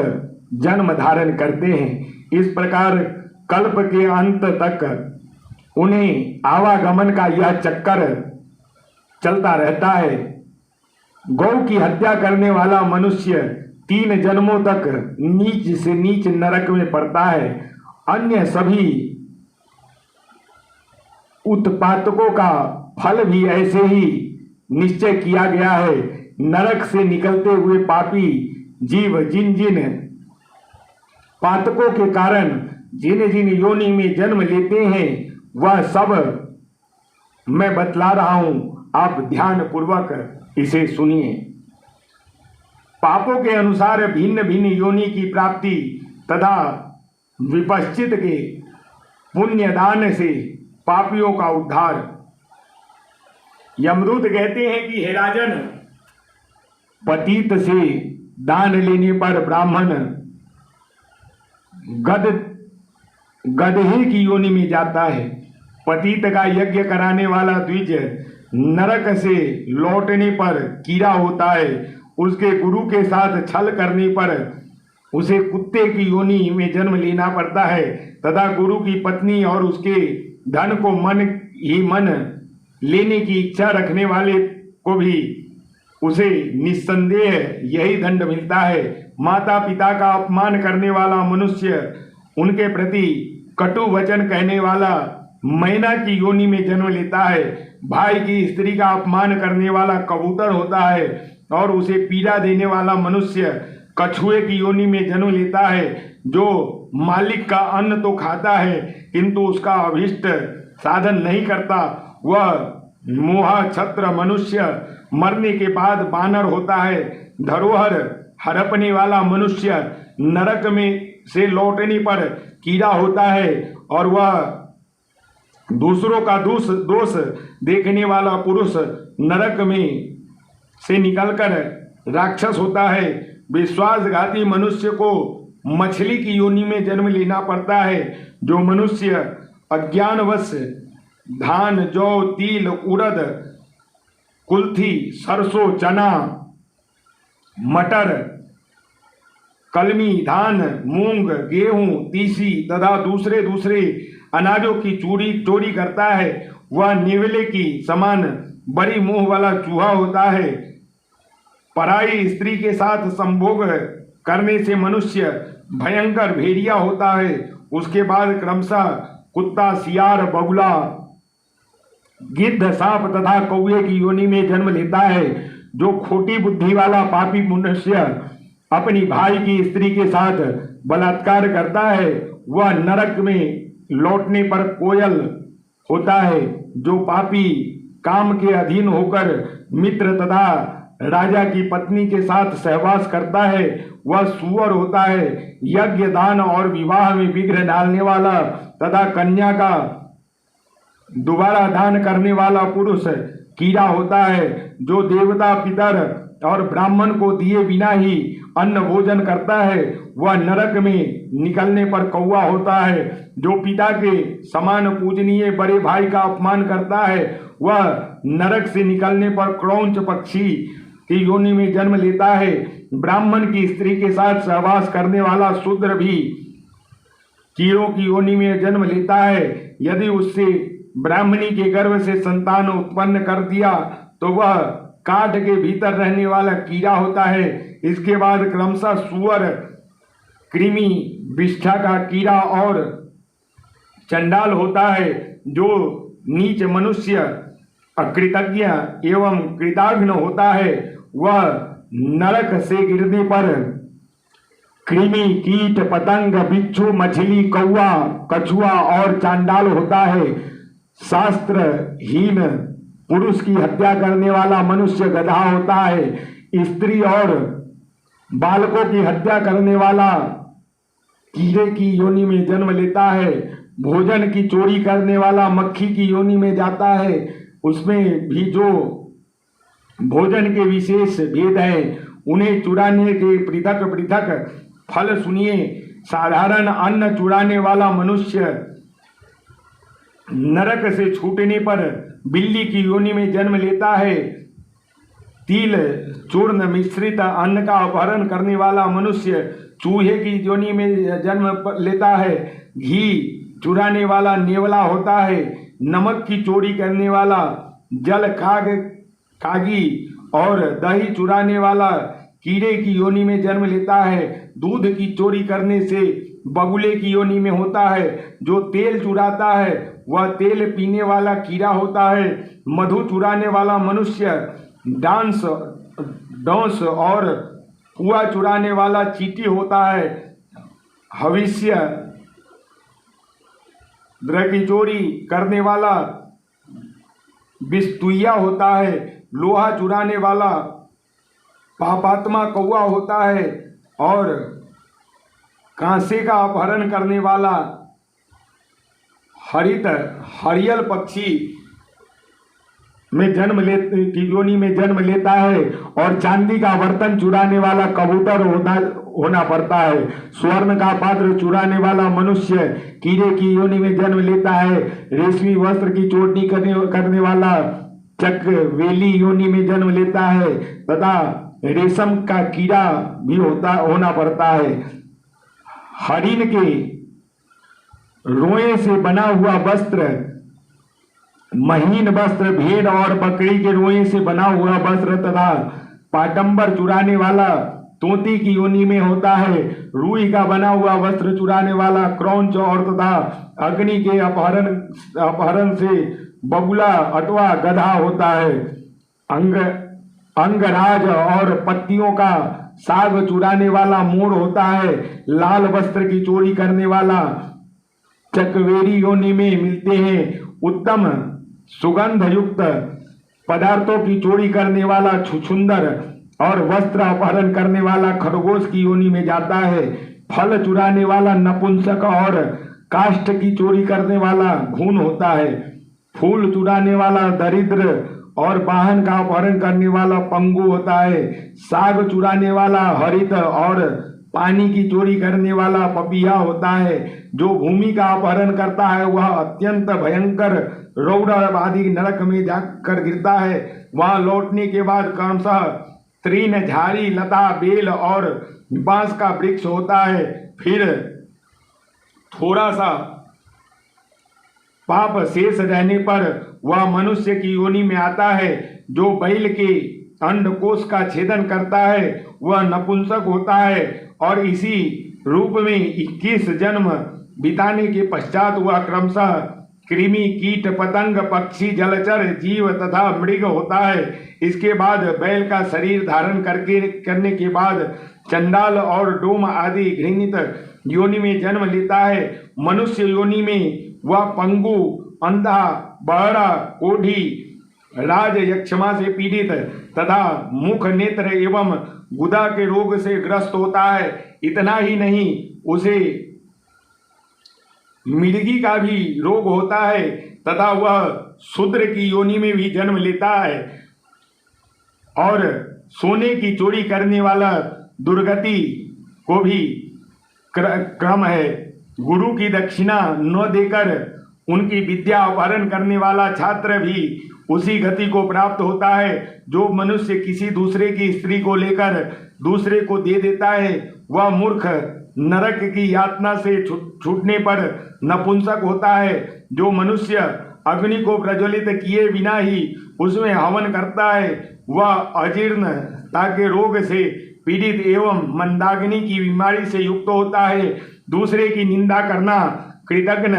जन्म धारण करते हैं। इस प्रकार कल्प के अंत तक उन्हें आवागमन का यह चक्कर चलता रहता है। गौ की हत्या करने वाला मनुष्य 3 जन्मों तक नीच से नीच नरक में पड़ता है। अन्य सभी उत्पातकों का फल भी ऐसे ही निश्चय किया गया है। नरक से निकलते हुए पापी जीव जिन जिन पातकों के कारण जिन जिन योनि में जन्म लेते हैं, वह सब मैं बतला रहा हूं, आप ध्यान पूर्वक इसे सुनिए। पापों के अनुसार भिन्न भिन्न योनि की प्राप्ति तथा विपश्चित के पुण्यदान से पापियों का उद्धार। यमदूत कहते हैं कि हे राजन, पतित से दान लेने पर ब्राह्मण गधे की योनि में जाता है। पतित का यज्ञ कराने वाला द्विज नरक से लौटने पर कीड़ा होता है। उसके गुरु के साथ छल करने पर उसे कुत्ते की योनि में जन्म लेना पड़ता है तथा गुरु की पत्नी और उसके धन को मन ही मन लेने की इच्छा रखने वाले को भी उसे निस्संदेह यही दंड मिलता है। माता पिता का अपमान करने वाला मनुष्य, उनके प्रति कटु वचन कहने वाला मैना की योनि में जन्म लेता है। भाई की स्त्री का अपमान करने वाला कबूतर होता है और उसे पीड़ा देने वाला मनुष्य कछुए की योनि में जन्म लेता है। जो मालिक का अन्न तो खाता है किंतु उसका अभिष्ट साधन नहीं करता, वह मोहा छत्र मनुष्य मरने के बाद बानर होता है। धरोहर हड़पने वाला मनुष्य नरक में से लौटने पर कीड़ा होता है और वह दूसरों का दोष देखने वाला पुरुष नरक में से निकलकर राक्षस होता है। विश्वासघाती मनुष्य को मछली की योनि में जन्म लेना पड़ता है। जो मनुष्य अज्ञानवश धान, जौ, तिल, उड़द, कुल्थी, सरसों, चना, मटर, कलमी, धान, मूंग, गेहूं, तीसी तथा दूसरे अनाजों की चोरी करता है, वह नेवले की समान बड़ी मुंह वाला चूहा होता है। पराई स्त्री के साथ संभोग करने से मनुष्य भयंकर भेड़िया होता है। उसके बाद क्रमशः कुत्ता, सियार, बगुला, गिद्ध, सांप तथा कौवे की योनि में जन्म लेता है। जो खोटी बुद्धि वाला पापी मनुष्य अपनी भाई की स्त्री के साथ बलात्कार करता है, वह नरक में लौटने पर कोयल होता है। जो पापी काम के अधीन होकर मित्र तथा राजा की पत्नी के साथ सहवास करता है, वह सूअर होता है। यज्ञ, दान और विवाह में विघ्न डालने वाला तथा कन्या का दोबारा दान करने वाला पुरुष कीड़ा होता है। जो देवता, पितर और ब्राह्मण को दिए बिना ही अन्न भोजन करता है वह नरक में निकलने पर कौवा होता है। जो पिता के समान पूजनीय बड़े भाई का अपमान करता है वह नरक से निकलने पर क्रौंच पक्षी की योनि में जन्म लेता है। ब्राह्मण की स्त्री के साथ सहवास करने वाला शूद्र भी कीड़ों की योनि में जन्म लेता है। यदि उससे ब्राह्मणी के गर्भ से संतान उत्पन्न कर दिया तो वह काठ के भीतर रहने वाला कीड़ा होता है। इसके बाद क्रमशः सुअर, कृमि, विष्ठा का कीड़ा और चंडाल होता है। जो नीच मनुष्य अकृतज्ञ एवं कृतघ्न होता है वह नरक से गिरने पर कृमि, कीट, पतंग, बिच्छू, मछली, कौवा, कछुआ और चांडाल होता है। शास्त्रहीन पुरुष की हत्या करने वाला मनुष्य गधा होता है। स्त्री और बालकों की हत्या करने वाला कीड़े की योनि में जन्म लेता है। भोजन की चोरी करने वाला मक्खी की योनि में जाता है। उसमें भी जो भोजन के विशेष भेद हैं उन्हें चुराने के पृथक पृथक फल सुनिए। साधारण अन्न चुराने वाला मनुष्य नरक से छूटने पर बिल्ली की योनि में जन्म लेता है। तिल चूर्ण मिश्रित अन्न का अपहरण करने वाला मनुष्य चूहे की योनि में जन्म लेता है। घी चुराने वाला नेवला होता है। नमक की चोरी करने वाला जल कागी और दही चुराने वाला कीड़े की योनि में जन्म लेता है। दूध की चोरी करने से बगुले की योनि में होता है। जो तेल चुराता है वह तेल पीने वाला कीड़ा होता है। मधु चुराने वाला मनुष्य डांस और पुआ चुराने वाला चींटी होता है। हविष्य द्रव्य की चोरी करने वाला बिस्तुइया होता है। लोहा चुराने वाला पापात्मा कौवा होता है और कांसे का अपहरण करने वाला हरियल पक्षी में योनि में जन्म लेता है। और चांदी का बर्तन चुराने वाला कबूतर होना पड़ता है। स्वर्ण का पात्र चुराने वाला मनुष्य कीड़े की योनि में जन्म लेता है। रेशमी वस्त्र की चोरी करने वाला चकवेली योनि में जन्म लेता है तथा रेशम का कीड़ा भी होना पड़ता है। हरिण के रोए से बना हुआ वस्त्र, महीन वस्त्र, भेड़ और बकरी के रोए से बना हुआ वस्त्र तथा पाटंबर चुराने वाला तोती की योनि में होता है। रुई का बना हुआ वस्त्र चुराने वाला क्रौंच और तथा अग्नि के अपहरण से बगुला अथवा गधा होता है। अंगराज और पत्तियों का साग चुराने वाला मोर होता है। लाल वस्त्र की चोरी करने वाला चकवेरी योनि में मिलते हैं। उत्तम सुगंध युक्त पदार्थों की चोरी करने वाला छुछुंदर और वस्त्र अपहरण करने वाला खरगोश की योनि में जाता है। फल चुराने वाला नपुंसक और काष्ठ की चोरी करने वाला घून होता है। फूल चुराने वाला दरिद्र और वाहन का अपहरण करने वाला पंगु होता है। साग चुराने वाला हरित और पानी की चोरी करने वाला पपिया होता है। जो भूमि का अपहरण करता है वह अत्यंत भयंकर रौद्र आदि नरक में जाकर गिरता है। वहां लौटने के बाद क्रमशः तृण, झाड़ी, लता, बेल और बांस का वृक्ष होता है। फिर थोड़ा सा पाप शेष रहने पर वह मनुष्य की योनि में आता है। जो बैल के अंडकोश का छेदन करता है वह नपुंसक होता है और इसी रूप में 21 जन्म बिताने के पश्चात वह क्रमशः कृमि, कीट, पतंग, पक्षी, जलचर जीव तथा मृग होता है। इसके बाद बैल का शरीर धारण करने के बाद चंडाल और डोम आदि घृणित योनि में जन्म लेता है। मनुष्य योनि में वह पंगु, अंधा, बहरा, कोढ़ी, राज यक्षमा से पीड़ित तथा मुख, नेत्र एवं गुदा के रोग से ग्रस्त होता है। इतना ही नहीं, उसे मृगी का भी रोग होता है तथा वह शूद्र की योनि में भी जन्म लेता है। और सोने की चोरी करने वाला दुर्गति को भी क्रम है। गुरु की दक्षिणा न देकर उनकी विद्या अपहरण करने वाला छात्र भी उसी गति को प्राप्त होता है। जो मनुष्य किसी दूसरे की स्त्री को लेकर दूसरे को दे देता है वह मूर्ख नरक की यातना से छूटने पर नपुंसक होता है। जो मनुष्य अग्नि को प्रज्वलित किए बिना ही उसमें हवन करता है वह अजीर्णता के रोग से पीड़ित एवं मंदाग्नि की बीमारी से युक्त होता है। दूसरे की निंदा करना, कृतज्ञ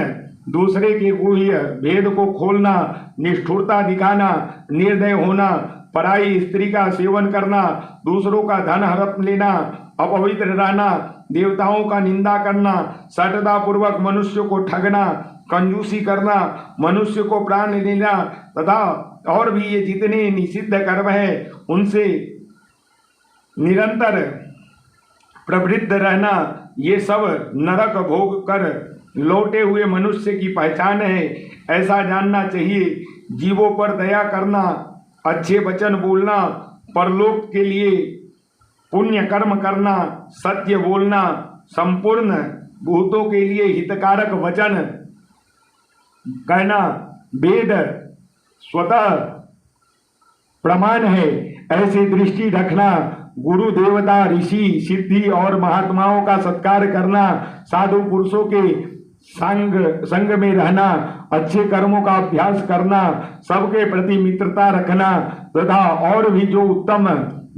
दूसरे के गुह्य भेद को खोलना, निष्ठुरता दिखाना, निर्दय होना, पराई स्त्री का सेवन करना, दूसरों का धन हड़प लेना, अपवित्र रहना, देवताओं का निंदा करना, सटता पूर्वक मनुष्य को ठगना, कंजूसी करना, मनुष्य को प्राण लेना तथा और भी ये जितने निषिद्ध कर्म है उनसे निरंतर प्रवृत्त रहना, ये सब नरक भोग कर लौटे हुए मनुष्य की पहचान है। ऐसा जानना चाहिए। जीवों पर दया करना, अच्छे वचन बोलना, परलोक के लिए पुण्य कर्म करना, सत्य बोलना, संपूर्ण भूतों के लिए हितकारक वचन कहना वेद स्वतः प्रमाण है। ऐसी दृष्टि रखना, गुरु देवता ऋषि सिद्धि और महात्माओं का सत्कार करना, साधु पुरुषों के संग में रहना, अच्छे कर्मों का अभ्यास करना, सबके प्रति मित्रता रखना तथा और भी जो उत्तम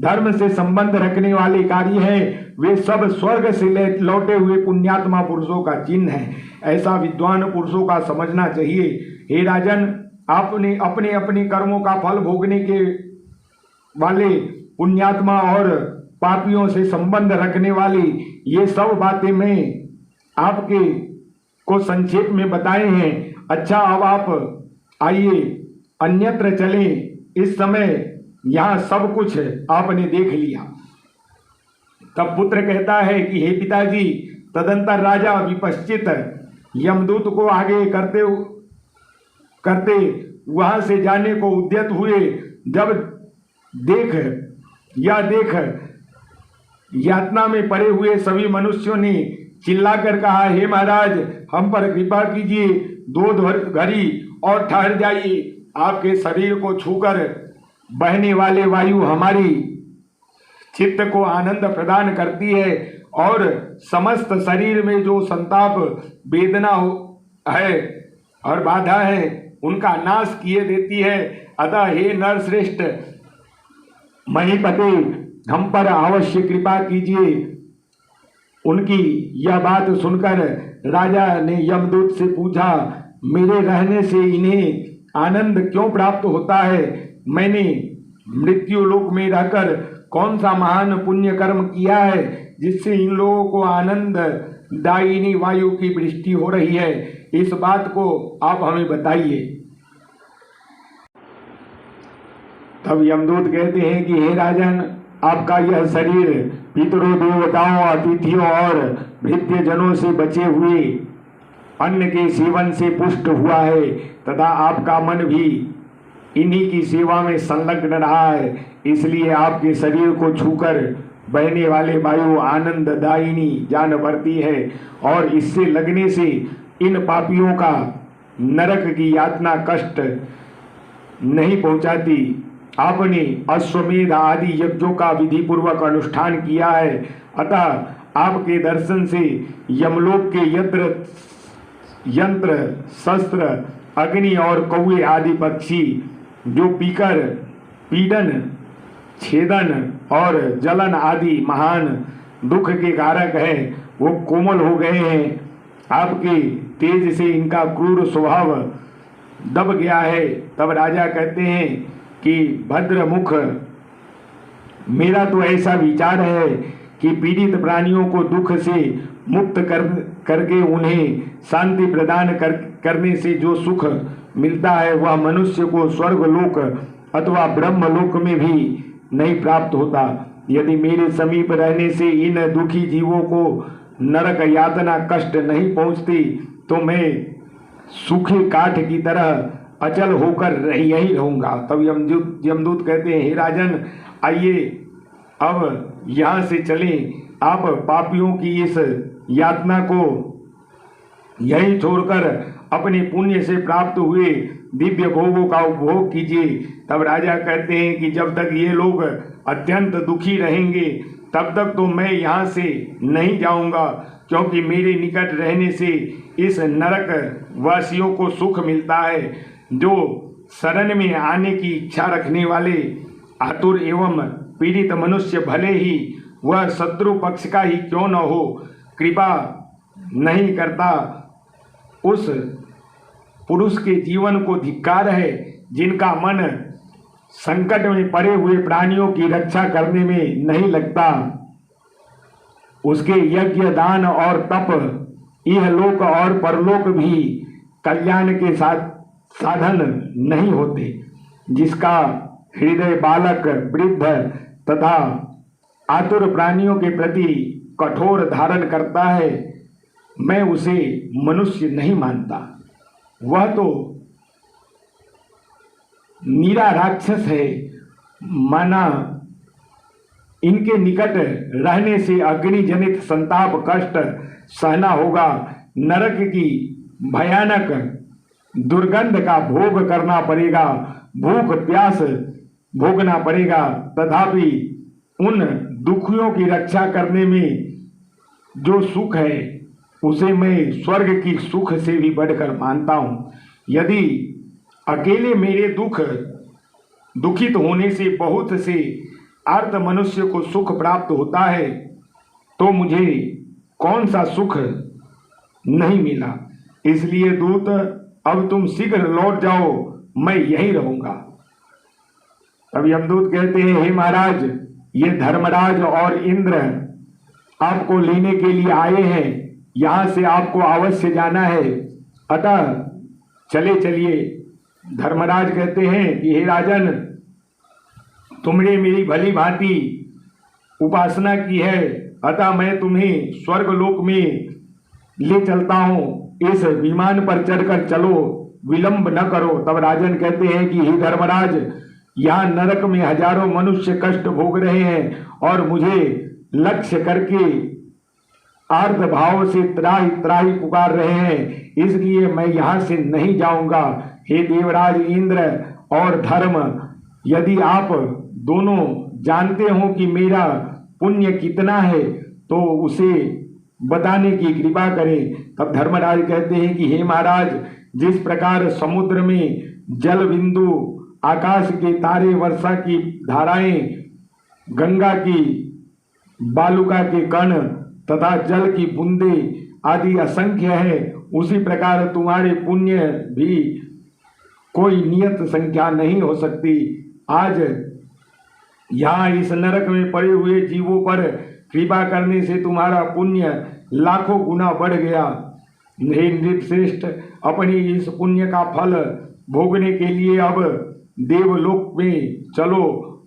धर्म से संबंध रखने वाले कार्य है वे सब स्वर्ग से लौटे हुए पुण्यात्मा पुरुषों का चिन्ह है। ऐसा विद्वान पुरुषों का समझना चाहिए। हे राजन, आपने अपने अपने कर्मों का फल भोगने के वाले पुण्यात्मा और पापियों से संबंध रखने वाली ये सब बातें मैं आपके को संक्षेप में बताए हैं। अच्छा, अब आप आइए अन्यत्र चलें। इस समय यहाँ सब कुछ आपने देख लिया। तब पुत्र कहता है कि हे पिताजी, तदंतर राजा विपश्चित यमदूत को आगे करते वहां से जाने को उद्यत हुए। जब देख यातना में पड़े हुए सभी मनुष्यों ने चिल्लाकर कहा, हे महाराज, हम पर कृपा कीजिए, 2 घड़ी और ठहर जाइए। आपके शरीर को छूकर बहने वाले वायु हमारी चित्त को आनंद प्रदान करती है और समस्त शरीर में जो संताप वेदना है और बाधा है उनका नाश किए देती है। अतः हे नरश्रेष्ठ महीपते, हम पर अवश्य कृपा कीजिए। उनकी यह बात सुनकर राजा ने यमदूत से पूछा, मेरे रहने से इन्हें आनंद क्यों प्राप्त होता है? मैंने मृत्यु लोक में रहकर कौन सा महान पुण्य कर्म किया है जिससे इन लोगों को आनंद दायिनी वायु की वृष्टि हो रही है? इस बात को आप हमें बताइए। तब यमदूत कहते हैं कि हे राजन, आपका यह शरीर पितरों, देवताओं, अतिथियों और भृत्य जनों से बचे हुए अन्न के सेवन से पुष्ट हुआ है तथा आपका मन भी इन्हीं की सेवा में संलग्न रहा है। इसलिए आपके शरीर को छूकर बहने वाले वायु आनंददायिनी जान पड़ती है और इससे लगने से इन पापियों का नरक की यातना कष्ट नहीं पहुंचाती। आपने अश्वमेध आदि यज्ञों का विधि पूर्वक अनुष्ठान किया है, अतः आपके दर्शन से यमलोक के यंत्र शस्त्र, अग्नि और कौए आदि पक्षी जो पीकर, पीड़न, छेदन और जलन आदि महान दुख के कारक है वो कोमल हो गए हैं। आपके तेज से इनका क्रूर स्वभाव दब गया है। तब राजा कहते हैं कि भद्रमुख, मेरा तो ऐसा विचार है कि पीड़ित प्राणियों को दुख से मुक्त करके उन्हें शांति प्रदान करने से जो सुख मिलता है वह मनुष्य को स्वर्गलोक अथवा ब्रह्मलोक में भी नहीं प्राप्त होता। यदि मेरे समीप रहने से इन दुखी जीवों को नरक यातना कष्ट नहीं पहुंचती तो मैं सूखे काठ की तरह अचल होकर यही रहूंगा। तब यमदूत कहते हैं, हे राजन, आइए अब यहाँ से चलें। आप पापियों की इस यातना को यही छोड़कर अपने पुण्य से प्राप्त हुए दिव्य भोगों का उपभोग कीजिए। तब राजा कहते हैं कि जब तक ये लोग अत्यंत दुखी रहेंगे तब तक तो मैं यहाँ से नहीं जाऊँगा, क्योंकि मेरे निकट रहने से इस नरक वासियों को सुख मिलता है। जो शरण में आने की इच्छा रखने वाले आतुर एवं पीड़ित मनुष्य, भले ही वह शत्रु पक्ष का ही क्यों न हो, कृपा नहीं करता, उस पुरुष के जीवन को धिक्कार है जिनका मन संकट में पड़े हुए प्राणियों की रक्षा करने में नहीं लगता। उसके यज्ञ, दान और तप इहलोक और परलोक भी कल्याण के साधन नहीं होते। जिसका हृदय बालक, वृद्ध तथा आतुर प्राणियों के प्रति कठोर धारण करता है, मैं उसे मनुष्य नहीं मानता। वह तो नीरा राक्षस है। माना इनके निकट रहने से अग्नि जनित संताप कष्ट सहना होगा, नरक की भयानक दुर्गंध का भोग करना पड़ेगा, भूख प्यास भोगना पड़ेगा। तथापि उन दुखियों की रक्षा करने में जो सुख है उसे मैं स्वर्ग की सुख से भी बढ़कर मानता हूँ। यदि अकेले मेरे दुखित होने से बहुत से आर्त मनुष्य को सुख प्राप्त होता है, तो मुझे कौन सा सुख नहीं मिला। इसलिए दूत, अब तुम शीघ्र लौट जाओ, मैं यहीं रहूंगा। तब यमदूत कहते हैं, हे महाराज, ये धर्मराज और इंद्र आपको लेने के लिए आए हैं। यहाँ से आपको अवश्य जाना है, अतः चले चलिए। धर्मराज कहते हैं कि हे राजन, तुमने मेरी भली भांति उपासना की है, अतः मैं तुम्हें स्वर्गलोक में ले चलता हूँ। इस विमान पर चढ़कर चलो, विलंब न करो। तब राजन कहते हैं कि हे धर्मराज, यहाँ नरक में हजारों मनुष्य कष्ट भोग रहे हैं और मुझे लक्ष्य करके आर्त भाव से त्राही त्राही पुकार रहे हैं, इसलिए मैं यहाँ से नहीं जाऊंगा। हे देवराज इंद्र और धर्म, यदि आप दोनों जानते हो कि मेरा पुण्य कितना है तो उसे बताने की कृपा करें। तब धर्मराज कहते हैं कि हे महाराज, जिस प्रकार समुद्र में जल बिंदु, आकाश के तारे, वर्षा की धाराएं, गंगा की बालुका के कण तथा जल की बूंदे आदि असंख्य है, उसी प्रकार तुम्हारे पुण्य भी कोई नियत संख्या नहीं हो सकती। आज यहाँ इस नरक में पड़े हुए जीवों पर कृपा करने से तुम्हारा पुण्य लाखों गुना बढ़ गया। हे नृपश्रेष्ठ, अपनी इस पुण्य का फल भोगने के लिए अब देवलोक में चलो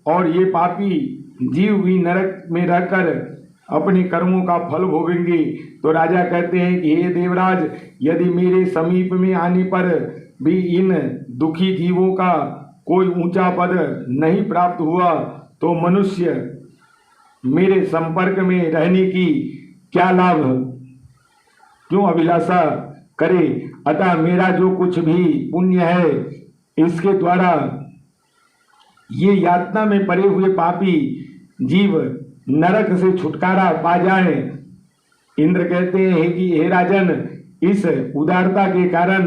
और ये पापी जीव भी नरक में रहकर अपने कर्मों का फल भोगेंगे। तो राजा कहते हैं कि हे देवराज, यदि मेरे समीप में आने पर भी इन दुखी जीवों का कोई ऊंचा पद नहीं प्राप्त हुआ तो मनुष्य मेरे संपर्क में रहने की क्या लाभ, क्यों अभिलाषा करे। अतः मेरा जो कुछ भी पुण्य है, इसके द्वारा ये यातना में पड़े हुए पापी जीव नरक से छुटकारा पा जाए। इंद्र कहते हैं कि हे राजन, इस उदारता के कारण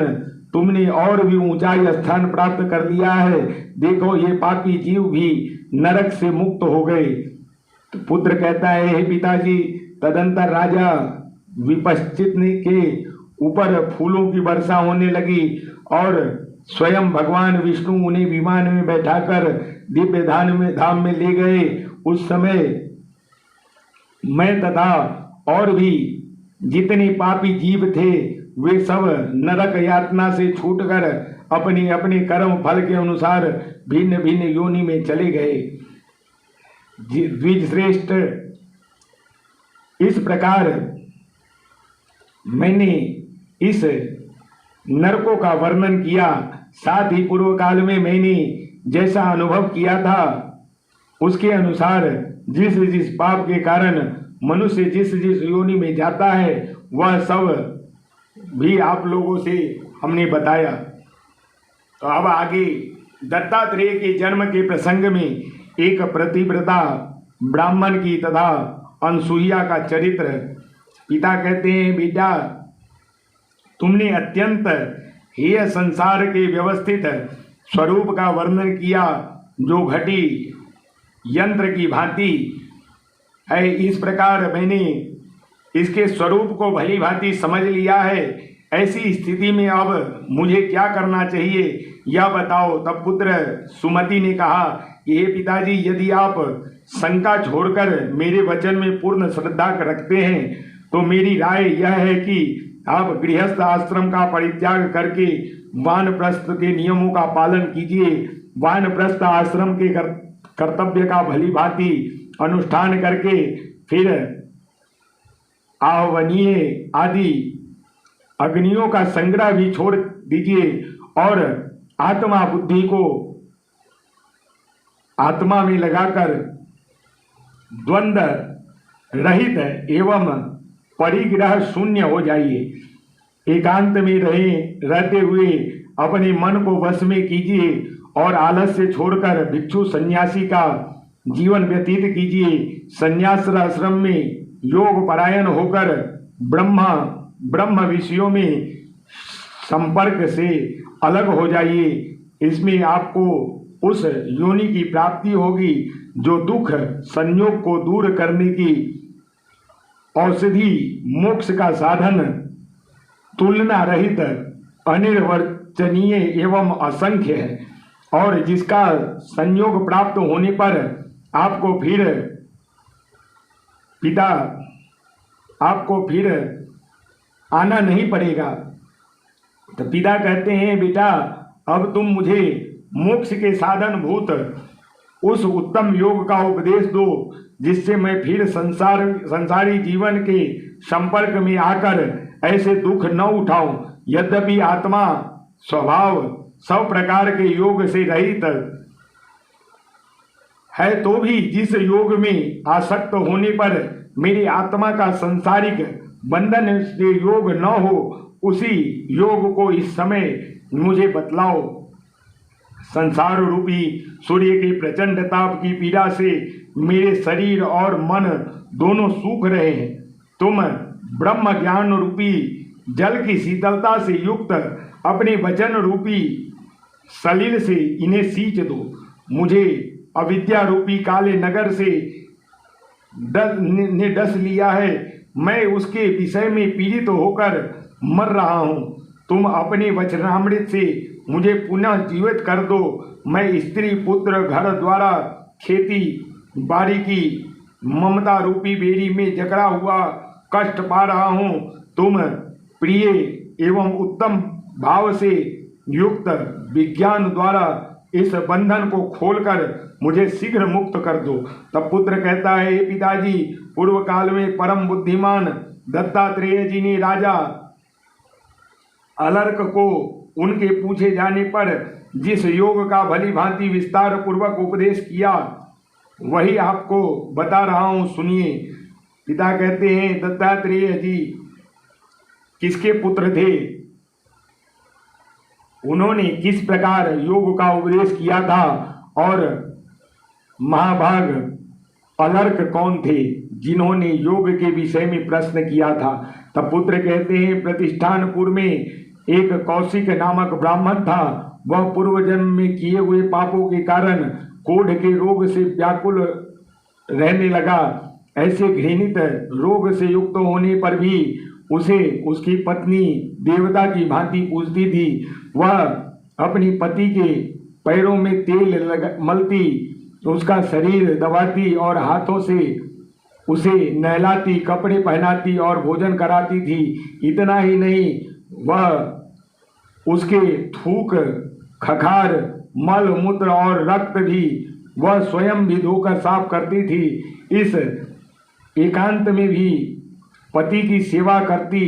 तुमने और भी ऊंचाई स्थान प्राप्त कर लिया है। देखो, ये पापी जीव भी नरक से मुक्त हो गए। तो पुत्र कहता है, हे पिताजी, तदंतर राजा विपश्चित के ऊपर फूलों की वर्षा होने लगी और स्वयं भगवान विष्णु उन्हें विमान में बैठाकर दिव्य धाम में ले गए। उस समय मैं तथा और भी जितने पापी जीव थे वे सब नरक यातना से छूटकर अपने अपने कर्म फल के अनुसार भिन्न भिन्न योनि में चले गए। द्विजश्रेष्ठ, इस प्रकार मैंने इस नरकों का वर्णन किया। साथ ही पूर्व काल में मैंने जैसा अनुभव किया था उसके अनुसार जिस जिस पाप के कारण मनुष्य जिस जिस योनि में जाता है वह सब भी आप लोगों से हमने बताया। तो अब आगे दत्तात्रेय के जन्म के प्रसंग में एक प्रतिव्रता ब्राह्मण की तथा अनसुईया का चरित्र। पिता कहते हैं, बेटा तुमने अत्यंत हेय संसार के व्यवस्थित स्वरूप का वर्णन किया जो घटी यंत्र की भांति है। इस प्रकार मैंने इसके स्वरूप को भली भांति समझ लिया है। ऐसी स्थिति में अब मुझे क्या करना चाहिए यह बताओ। तब पुत्र सुमति ने कहा कि हे पिताजी, यदि आप शंका छोड़कर मेरे वचन में पूर्ण श्रद्धा रखते हैं तो मेरी राय यह है कि आप गृहस्थ आश्रम का परित्याग करके वानप्रस्थ के नियमों का पालन कीजिए। वानप्रस्थ आश्रम के कर्तव्य का भली भांति अनुष्ठान करके फिर आवनीय आदि अग्नियों का संग्रह भी छोड़ दीजिए और आत्मा बुद्धि को आत्मा में लगाकर द्वंद्व रहित एवं परिग्रह शून्य हो जाइए। एकांत में रहते हुए अपने मन को वश में कीजिए और आलस्य छोड़कर भिक्षु सन्यासी का जीवन व्यतीत कीजिए। संन्यास आश्रम में योग परायण होकर ब्रह्म विषयों में संपर्क से अलग हो जाइए। इसमें आपको उस योनि की प्राप्ति होगी जो दुख संयोग को दूर करने की औषधि मोक्ष का साधन तुलना रहित अनिर्वचनीय एवं असंख्य है और जिसका संयोग प्राप्त होने पर आपको फिर आना नहीं पड़ेगा। तो पिता कहते हैं, बेटा अब तुम मुझे मोक्ष के साधन भूत उस उत्तम योग का उपदेश दो जिससे मैं फिर संसारी जीवन के संपर्क में आकर ऐसे दुख न उठाऊं। यद्यपि आत्मा स्वभाव सब प्रकार के योग से रहित है तो भी जिस योग में आसक्त होने पर मेरी आत्मा का सांसारिक बंधन से योग न हो उसी योग को इस समय मुझे बतलाओ। संसार रूपी सूर्य के प्रचंड ताप की पीड़ा से मेरे शरीर और मन दोनों सूख रहे हैं। तुम ब्रह्म ज्ञान रूपी जल की शीतलता से युक्त अपने वचन रूपी सलिल से इन्हें सींच दो। मुझे अविद्या रूपी काले नगर से ने डस लिया है। मैं उसके विषय में पीड़ित होकर मर रहा हूँ। तुम अपने वचनामृत से मुझे पुनः जीवित कर दो। मैं स्त्री पुत्र घर द्वारा खेती बाड़ी की ममता रूपी बेड़ी में जकड़ा हुआ कष्ट पा रहा हूँ। तुम प्रिय एवं उत्तम भाव से युक्त विज्ञान द्वारा इस बंधन को खोलकर मुझे शीघ्र मुक्त कर दो। तब पुत्र कहता है, हे पिताजी, पूर्व काल में परम बुद्धिमान दत्तात्रेय जी ने राजा अलर्क को उनके पूछे जाने पर जिस योग का भली भांति विस्तार पूर्वक उपदेश किया वही आपको बता रहा हूँ, सुनिए। पिता कहते हैं, दत्तात्रेय जी किसके पुत्र थे? उन्होंने किस प्रकार योग का उपदेश किया था और महाभाग अलर्क कौन थे जिन्होंने योग के विषय में प्रश्न किया था? तब पुत्र कहते हैं, प्रतिष्ठानपुर में एक कौशिक नामक ब्राह्मण था। वह पूर्व जन्म में किए हुए पापों के कारण कोढ़ के रोग से व्याकुल रहने लगा। ऐसे घृणित रोग से युक्त होने पर भी उसे उसकी पत्नी देवता की भांति पूजती थी। वह अपनी पति के पैरों में तेल मलती, उसका शरीर दबाती और हाथों से उसे नहलाती, कपड़े पहनाती और भोजन कराती थी। इतना ही नहीं, वह उसके थूक, खखार, मल मूत्र और रक्त भी वह स्वयं भी धोकर साफ करती थी। इस एकांत में भी पति की सेवा करती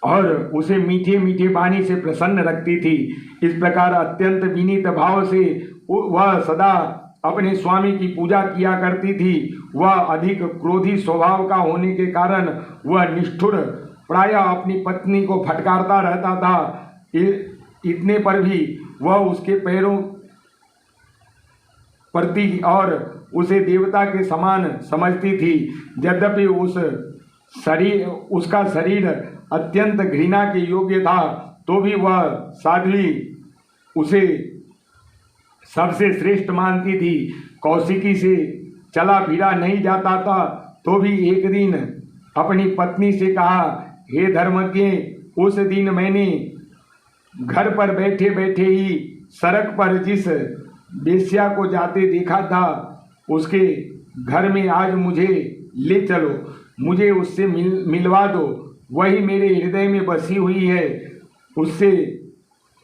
और उसे मीठे मीठे पानी से प्रसन्न रखती थी। इस प्रकार अत्यंत विनीत भाव से वह सदा अपने स्वामी की पूजा किया करती थी। वह अधिक क्रोधी स्वभाव का होने के कारण वह निष्ठुर प्रायः अपनी पत्नी को फटकारता रहता था। इतने पर भी वह उसके पैरों प्रति और उसे देवता के समान समझती थी। यद्यपि उसका शरीर अत्यंत घृणा के योग्य था, तो भी वह साध्वी उसे सबसे श्रेष्ठ मानती थी। कौशिकी से चला फिरा नहीं जाता था, तो भी एक दिन अपनी पत्नी से कहा, हे धर्मज्ञ, उस दिन मैंने घर पर बैठे बैठे ही सड़क पर जिस वेश्या को जाते देखा था, उसके घर में आज मुझे ले चलो, मुझे उससे मिलवा दो। वही मेरे हृदय में बसी हुई है।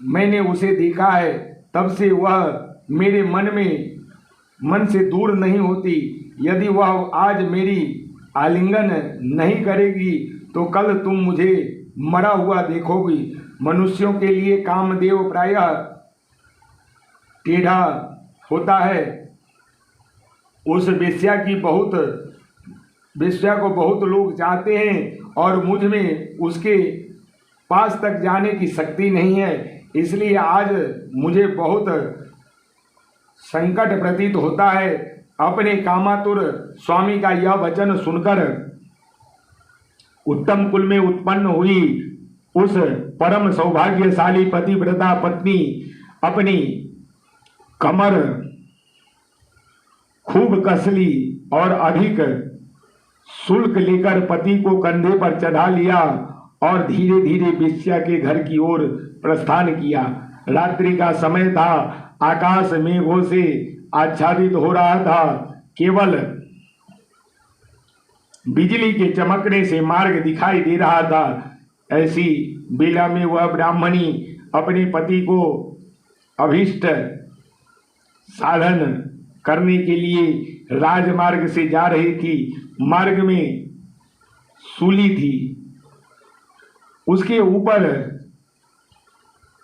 मैंने उसे देखा है, तब से वह मेरे मन से दूर नहीं होती। यदि वह आज मेरी आलिंगन नहीं करेगी तो कल तुम मुझे मरा हुआ देखोगी। मनुष्यों के लिए कामदेव प्रायः टेढ़ा होता है। उस वेश्या को बहुत लोग चाहते हैं और मुझ में उसके पास तक जाने की शक्ति नहीं है। इसलिए आज मुझे बहुत संकट प्रतीत होता है। अपने कामातुर स्वामी का यह वचन सुनकर उत्तम कुल में उत्पन्न हुई उस परम सौभाग्यशाली पतिव्रता पत्नी अपनी कमर खूब कस ली और अधिक शुल्क लेकर पति को कंधे पर चढ़ा लिया और धीरे धीरे वेश्या के घर की ओर प्रस्थान किया। रात्रि का समय था, आकाश मेघों से आच्छादित हो रहा था। केवल बिजली के चमकने से मार्ग दिखाई दे रहा था। ऐसी बेला में वह ब्राह्मणी अपने पति को अभीष्ट साधन करने के लिए राजमार्ग से जा रही थी। मार्ग में सूली थी, उसके ऊपर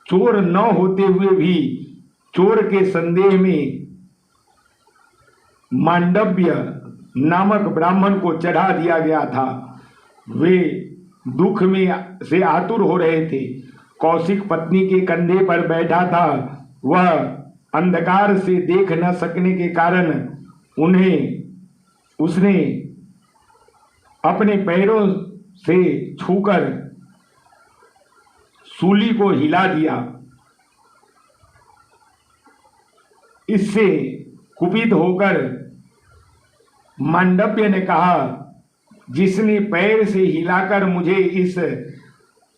चोर न होते हुए भी चोर के संदेह में मांडव्य नामक ब्राह्मण को चढ़ा दिया गया था। वे दुख में से आतुर हो रहे थे। कौशिक पत्नी के कंधे पर बैठा था। वह अंधकार से देख न सकने के कारण उसने अपने पैरों से छूकर सूली को हिला दिया। इससे कुपित होकर मांडव्य ने कहा, जिसने पैर से हिलाकर मुझे इस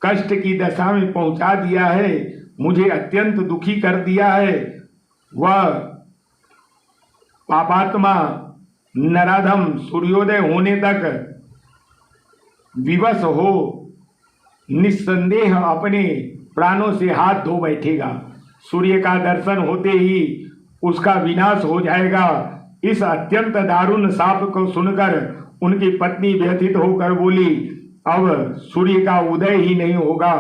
कष्ट की दशा में पहुंचा दिया है, मुझे अत्यंत दुखी कर दिया है, वह पापात्मा नराधम सूर्योदय होने तक विवश हो निस्संदेह अपने प्राणों से हाथ धो बैठेगा। सूर्य का दर्शन होते ही उसका विनाश हो जाएगा। इस अत्यंत दारुण शाप को सुनकर उनकी पत्नी व्यथित होकर बोली, अब सूर्य का उदय ही नहीं होगा।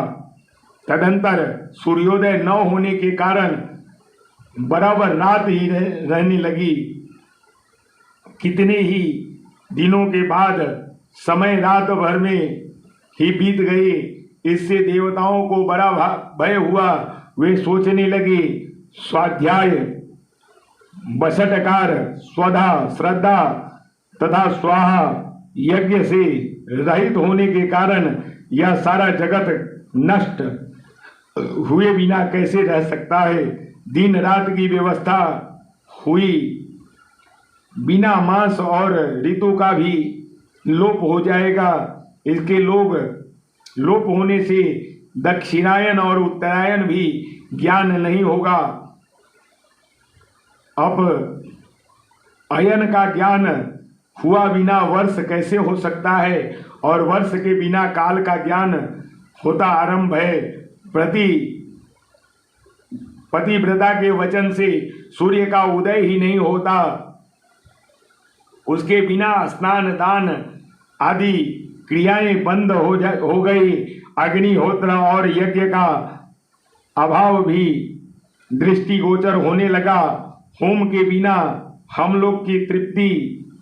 तदंतर सूर्योदय न होने के कारण बराबर रात ही रहने लगी। कितने ही दिनों के बाद समय रात भर में ही बीत गए। इससे देवताओं को बड़ा भय हुआ। वे सोचने लगे, स्वाध्याय, बसटकार, स्वधा, श्रद्धा तथा स्वाहा यज्ञ से रहित होने के कारण यह सारा जगत नष्ट हुए बिना कैसे रह सकता है। दिन रात की व्यवस्था हुई, बिना मास और ऋतु का भी लोप हो जाएगा। इसके लोप होने से दक्षिणायन और उत्तरायण भी ज्ञान नहीं होगा। अब अयन का ज्ञान हुआ बिना वर्ष कैसे हो सकता है, और वर्ष के बिना काल का ज्ञान होता आरंभ है। पतिव्रता के वचन से सूर्य का उदय ही नहीं होता। उसके बिना स्नान दान आदि क्रियाएं बंद हो गई। अग्निहोत्र और यज्ञ का अभाव भी दृष्टिगोचर होने लगा। होम के बिना हम लोग की तृप्ति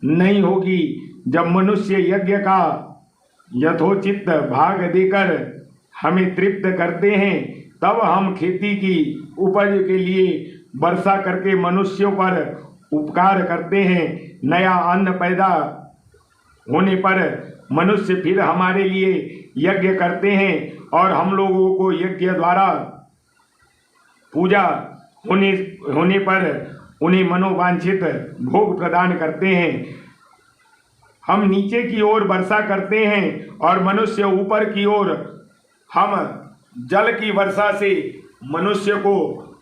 नहीं होगी। जब मनुष्य यज्ञ का यथोचित भाग देकर हमें तृप्त करते हैं, तब हम खेती की उपज के लिए वर्षा करके मनुष्यों पर उपकार करते हैं। नया अन्न पैदा होने पर मनुष्य फिर हमारे लिए यज्ञ करते हैं और हम लोगों को यज्ञ द्वारा पूजा होने पर उन्हें मनोवांछित भोग प्रदान करते हैं। हम नीचे की ओर वर्षा करते हैं और मनुष्य ऊपर की ओर। हम जल की वर्षा से मनुष्य को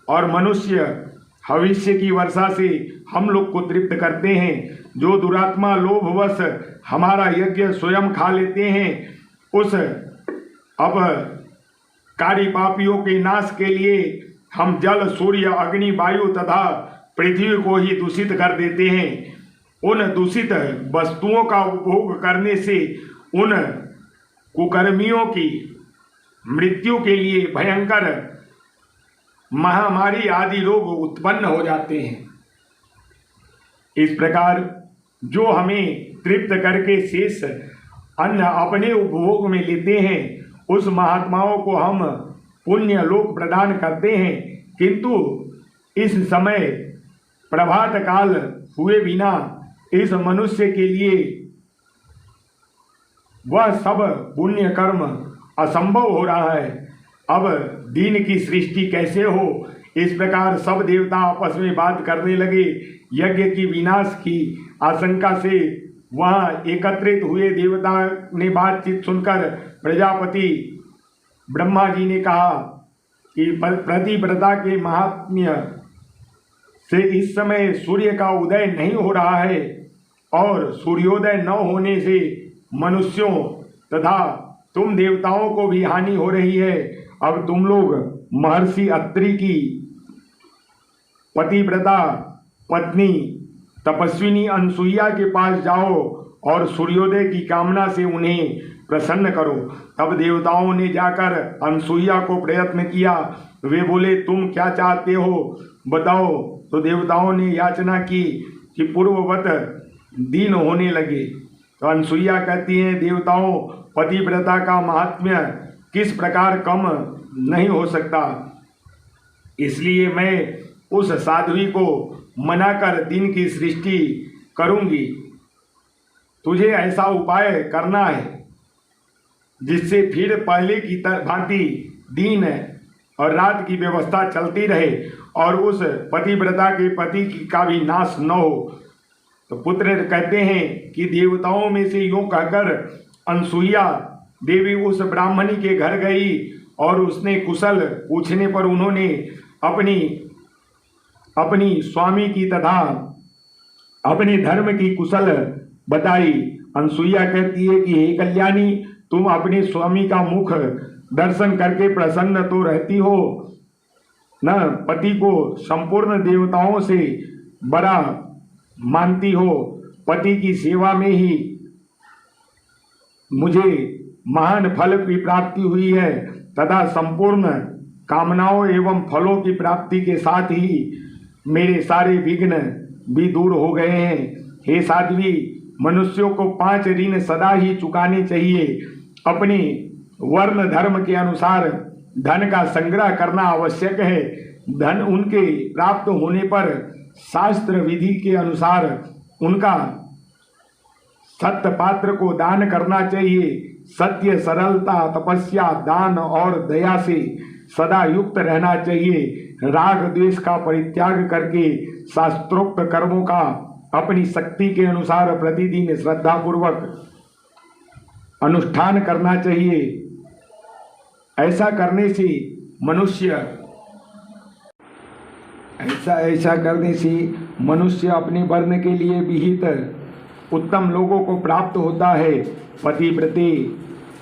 और मनुष्य भविष्य की वर्षा से हम लोग को तृप्त करते हैं। जो दुरात्मा लोभवश हमारा यज्ञ स्वयं खा लेते हैं, उस अब कारी पापियों के नाश के लिए हम जल, सूर्य, अग्नि, वायु तथा पृथ्वी को ही दूषित कर देते हैं। उन दूषित वस्तुओं का उपभोग करने से उन कुकर्मियों की मृत्यु के लिए भयंकर महामारी आदि रोग उत्पन्न हो जाते हैं। इस प्रकार जो हमें तृप्त करके शेष अन्न अपने उपभोग में लेते हैं, उस महात्माओं को हम पुण्य लोक प्रदान करते हैं। किंतु इस समय प्रभात काल हुए बिना इस मनुष्य के लिए वह सब पुण्य कर्म असंभव हो रहा है। अब दिन की सृष्टि कैसे हो, इस प्रकार सब देवता आपस में बात करने लगे। यज्ञ की विनाश की आशंका से वहाँ एकत्रित हुए देवता ने बातचीत सुनकर प्रजापति ब्रह्मा जी ने कहा कि प्रतिव्रता के महात्म्य से इस समय सूर्य का उदय नहीं हो रहा है और सूर्योदय न होने से मनुष्यों तथा तुम देवताओं को भी हानि हो रही है। अब तुम लोग महर्षि अत्रि की पतिव्रता पत्नी तपस्विनी अनसुईया के पास जाओ और सूर्योदय की कामना से उन्हें प्रसन्न करो। तब देवताओं ने जाकर अनसुईया को प्रयत्न किया। वे बोले, तुम क्या चाहते हो बताओ। तो देवताओं ने याचना की कि पूर्ववत दिन होने लगे। तो अनसुईया कहती हैं, देवताओं, पतिव्रता का महात्म्य किस प्रकार कम नहीं हो सकता, इसलिए मैं उस साध्वी को मनाकर दिन की सृष्टि करूंगी। तुझे ऐसा उपाय करना है जिससे फिर पहले की भांति दिन और रात की व्यवस्था चलती रहे और उस पतिव्रता के पति का भी नाश न हो। तो पुत्र कहते हैं कि देवताओं में से यूं कहकर अनसुईया देवी उस ब्राह्मणी के घर गई और उसने कुशल पूछने पर उन्होंने अपनी स्वामी की तथा अपने धर्म की कुशल बताई। अनसुईया कहती है कि हे कल्याणी, तुम अपने स्वामी का मुख दर्शन करके प्रसन्न तो रहती हो न, पति को संपूर्ण देवताओं से बड़ा मानती हो। पति की सेवा में ही मुझे महान फल की प्राप्ति हुई है तथा संपूर्ण कामनाओं एवं फलों की प्राप्ति के साथ ही मेरे सारे विघ्न भी दूर हो गए हैं। हे साध्वी, मनुष्यों को 5 ऋण सदा ही चुकाने चाहिए। अपने वर्ण धर्म के अनुसार धन का संग्रह करना आवश्यक है। धन उनके प्राप्त होने पर शास्त्र विधि के अनुसार उनका सत्य पात्र को दान करना चाहिए। सत्य, सरलता, तपस्या, दान और दया से सदा युक्त रहना चाहिए। राग द्वेष का परित्याग करके शास्त्रोक्त कर्मों का अपनी शक्ति के अनुसार प्रतिदिन श्रद्धापूर्वक अनुष्ठान करना चाहिए। ऐसा करने से मनुष्य अपने वर्ण के लिए विहित उत्तम लोगों को प्राप्त होता है। पतिव्रते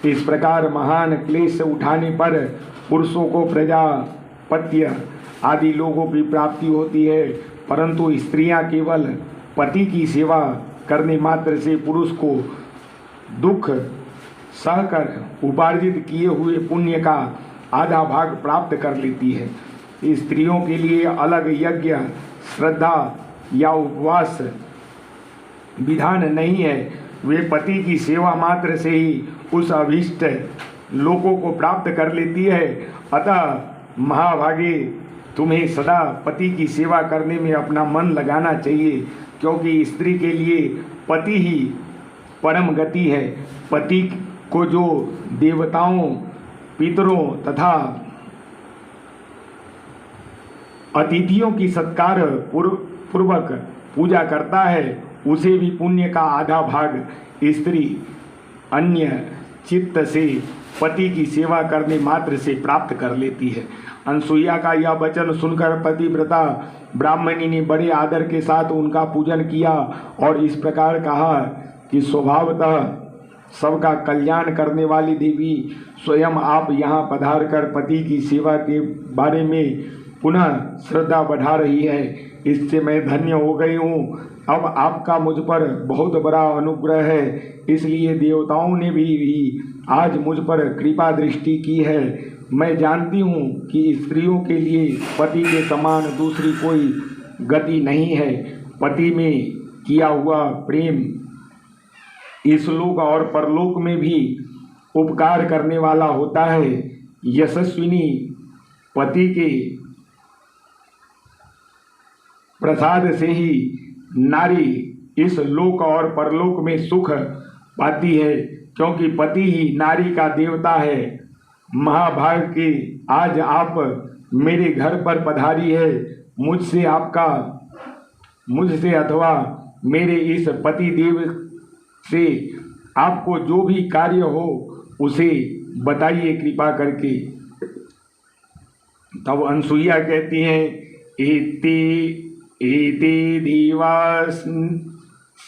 इस प्रकार महान क्लेश उठाने पर पुरुषों को प्रजापत्य आदि लोगों की प्राप्ति होती है, परंतु स्त्रियां केवल पति की सेवा करने मात्र से पुरुष को दुख सहकर उपार्जित किए हुए पुण्य का आधा भाग प्राप्त कर लेती है। स्त्रियों के लिए अलग यज्ञ श्रद्धा या उपवास विधान नहीं है, वे पति की सेवा मात्र से ही उस अभीष्ट लोकों को प्राप्त कर लेती है। अतः महाभागे, तुम्हें सदा पति की सेवा करने में अपना मन लगाना चाहिए, क्योंकि स्त्री के लिए पति ही परम गति है। पति को जो देवताओं, पितरों तथा अतिथियों की सत्कार पूर्वक पूजा करता है, उसे भी पुण्य का आधा भाग स्त्री अन्य चित्त से पति की सेवा करने मात्र से प्राप्त कर लेती है। अनसुईया का यह वचन सुनकर पतिव्रता ब्राह्मणी ने बड़े आदर के साथ उनका पूजन किया और इस प्रकार कहा कि स्वभावतः सबका कल्याण करने वाली देवी स्वयं आप यहाँ पधार कर पति की सेवा के बारे में पुनः श्रद्धा बढ़ा रही है, इससे मैं धन्य हो गई हूँ। अब आपका मुझ पर बहुत बड़ा अनुग्रह है, इसलिए देवताओं ने भी आज मुझ पर कृपा दृष्टि की है। मैं जानती हूँ कि स्त्रियों के लिए पति के समान दूसरी कोई गति नहीं है। पति में किया हुआ प्रेम इस लोक और परलोक में भी उपकार करने वाला होता है। यशस्विनी पति के प्रसाद से ही नारी इस लोक और परलोक में सुख पाती है, क्योंकि पति ही नारी का देवता है। महाभाग के आज आप मेरे घर पर पधारी है, मुझसे अथवा मेरे इस पति देव से आपको जो भी कार्य हो उसे बताइए कृपा करके। तब अनसुईया कहती हैं, एते देवास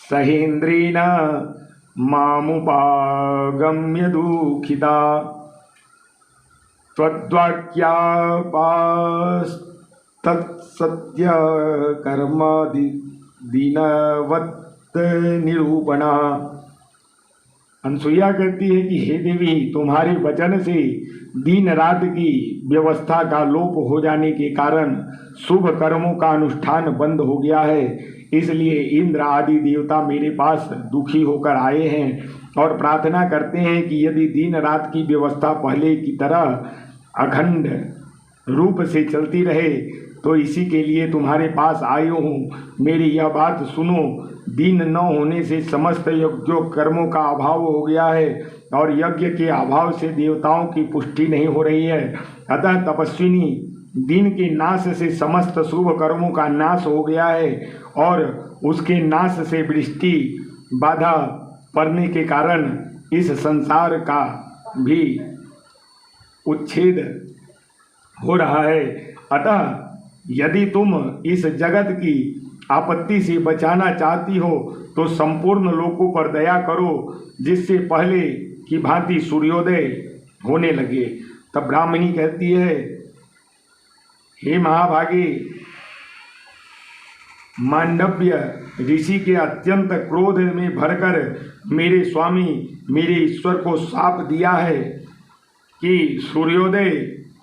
सहेन्द्रेण मामुपागम्य दुःखिता त्वद्वाक्यापास्तत्सत्य कर्म दीनवत् निरूपणा। अनसुईया कहती है कि हे देवी, तुम्हारे वचन से दिन रात की व्यवस्था का लोप हो जाने के कारण शुभ कर्मों का अनुष्ठान बंद हो गया है, इसलिए इंद्र आदि देवता मेरे पास दुखी होकर आए हैं और प्रार्थना करते हैं कि यदि दिन रात की व्यवस्था पहले की तरह अखंड रूप से चलती रहे तो इसी के लिए तुम्हारे पास आयो हूँ। मेरी यह बात सुनो, दिन न होने से समस्त यज्ञों कर्मों का अभाव हो गया है और यज्ञ के अभाव से देवताओं की पुष्टि नहीं हो रही है। अतः तपस्विनी, दिन के नाश से समस्त शुभ कर्मों का नाश हो गया है और उसके नाश से वृष्टि बाधा पड़ने के कारण इस संसार का भी उच्छेद हो रहा है। अतः यदि तुम इस जगत की आपत्ति से बचाना चाहती हो तो संपूर्ण लोकों पर दया करो, जिससे पहले की भांति सूर्योदय होने लगे। तब ब्राह्मणी कहती है, हे महाभागे, मांडव्य ऋषि के अत्यंत क्रोध में भरकर मेरे स्वामी मेरे ईश्वर को शाप दिया है कि सूर्योदय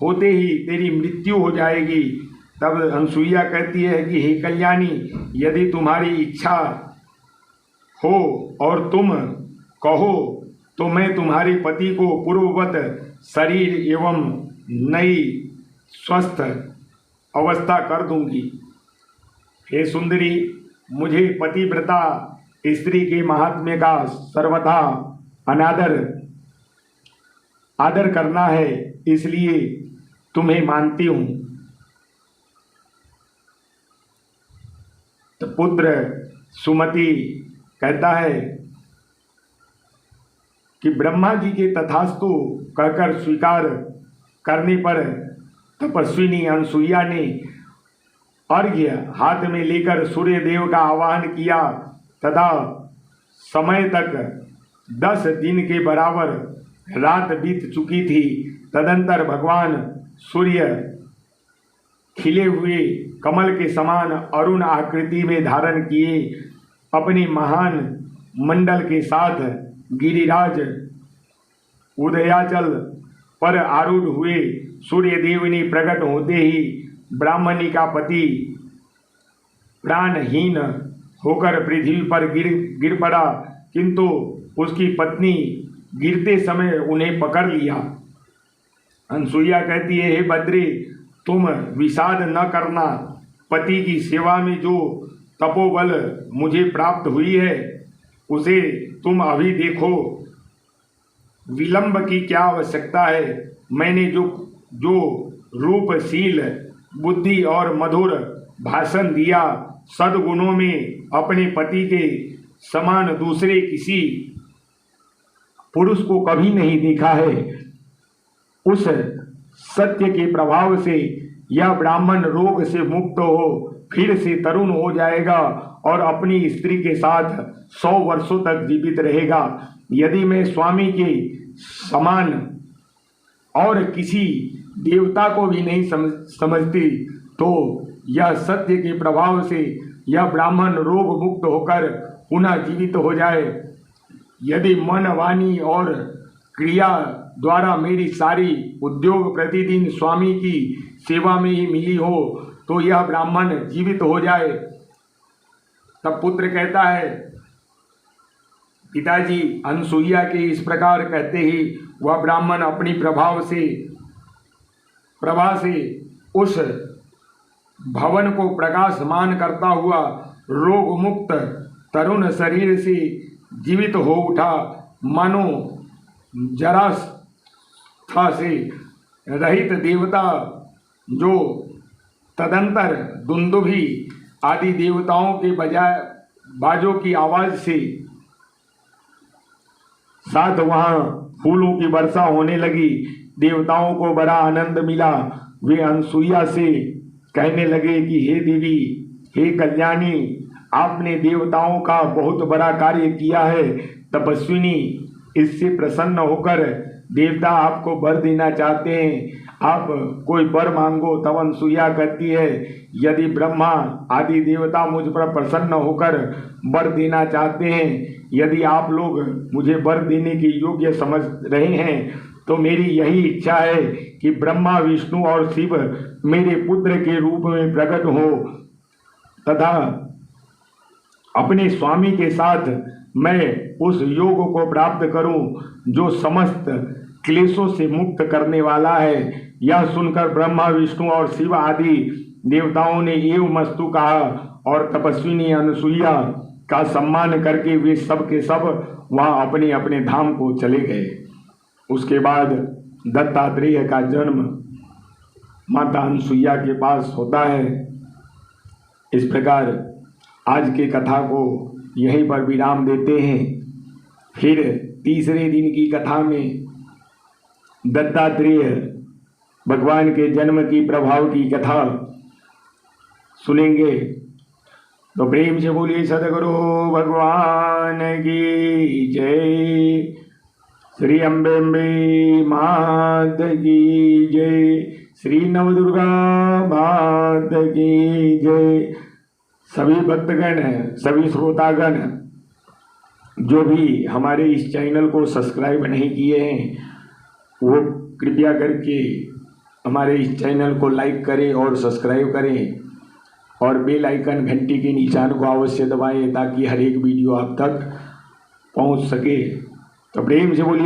होते ही तेरी मृत्यु हो जाएगी। तब अनसुईया कहती है कि हे कल्याणी, यदि तुम्हारी इच्छा हो और तुम कहो तो मैं तुम्हारे पति को पूर्ववत शरीर एवं नई स्वस्थ अवस्था कर दूंगी। हे सुंदरी, मुझे पतिव्रता स्त्री के महात्म्य का सर्वथा आदर करना है, इसलिए तुम्हें मानती हूँ। तो पुत्र सुमति कहता है कि ब्रह्मा जी के तथास्तु कहकर स्वीकार करने पर तपस्विनी अनसुईया ने अर्घ्य हाथ में लेकर सूर्य देव का आवाहन किया तथा समय तक 10 दिन के बराबर रात बीत चुकी थी। तदंतर भगवान सूर्य खिले हुए कमल के समान अरुण आकृति में धारण किए अपने महान मंडल के साथ गिरिराज उदयाचल पर आरूढ़ हुए सूर्य देव ने प्रकट होते ही ब्राह्मणी का पति प्राणहीन होकर पृथ्वी पर गिर पड़ा, किंतु उसकी पत्नी गिरते समय उन्हें पकड़ लिया। अनसुईया कहती है, हे बद्री, तुम विषाद न करना। पति की सेवा में जो तपोबल मुझे प्राप्त हुई है उसे तुम अभी देखो। विलंब की क्या आवश्यकता है? मैंने जो रूपशील, बुद्धि और मधुर भाषण दिया, सद्गुणों में अपने पति के समान दूसरे किसी पुरुष को कभी नहीं देखा है। उस सत्य के प्रभाव से यह ब्राह्मण रोग से मुक्त हो फिर से तरुण हो जाएगा और अपनी स्त्री के साथ 100 वर्षों तक जीवित रहेगा। यदि मैं स्वामी के समान और किसी देवता को भी नहीं समझती तो यह सत्य के प्रभाव से यह ब्राह्मण रोग मुक्त होकर पुनः जीवित हो जाए। यदि मन, वाणी और क्रिया द्वारा मेरी सारी उद्योग प्रतिदिन स्वामी की सेवा में ही मिली हो तो यह ब्राह्मण जीवित हो जाए। तब पुत्र कहता है, पिताजी, अनसुईया के इस प्रकार कहते ही वह ब्राह्मण अपनी प्रभा से उस भवन को प्रकाशमान करता हुआ रोग मुक्त तरुण शरीर से जीवित हो उठा, मानो जरास्था से रहित देवता जो तदंतर दुंदुभि आदि देवताओं के बजाय बाजों की आवाज से साथ वहां फूलों की वर्षा होने लगी। देवताओं को बड़ा आनंद मिला। वे अनसुईया से कहने लगे कि हे देवी, हे कल्याणी, आपने देवताओं का बहुत बड़ा कार्य किया है। तपस्विनी, इससे प्रसन्न होकर देवता आपको वर देना चाहते हैं। आप कोई वर मांगो। तब अनसुईया कहती है, यदि ब्रह्मा आदि देवता मुझ पर प्रसन्न होकर वर देना चाहते हैं, यदि आप लोग मुझे वर देने के योग्य समझ रहे हैं, तो मेरी यही इच्छा है कि ब्रह्मा, विष्णु और शिव मेरे पुत्र के रूप में प्रकट हो तथा अपने स्वामी के साथ मैं उस योग को प्राप्त करूं जो समस्त क्लेशों से मुक्त करने वाला है। यह सुनकर ब्रह्मा, विष्णु और शिव आदि देवताओं ने एव मस्तु कहा और तपस्विनी अनसुईया का सम्मान करके वे सब के सब वहां अपने अपने धाम को चले गए। उसके बाद दत्तात्रेय का जन्म माता अनसुईया के पास होता है। इस प्रकार आज के कथा को यहीं पर विराम देते हैं। फिर तीसरे दिन की कथा में दत्तात्रेय भगवान के जन्म की प्रभाव की कथा सुनेंगे। तो प्रेम से बोलिए सद्गुरु भगवान की जय। श्री अम्बे मात की जय। श्री नवदुर्गा मात की जय। सभी भक्तगण, सभी श्रोतागण जो भी हमारे इस चैनल को सब्सक्राइब नहीं किए हैं वो कृपया करके हमारे इस चैनल को लाइक करें और सब्सक्राइब करें और बेल आइकन घंटी के निशान को अवश्य दबाएं ताकि हर एक वीडियो आप तक पहुंच सके। तो प्रेम से बोलिए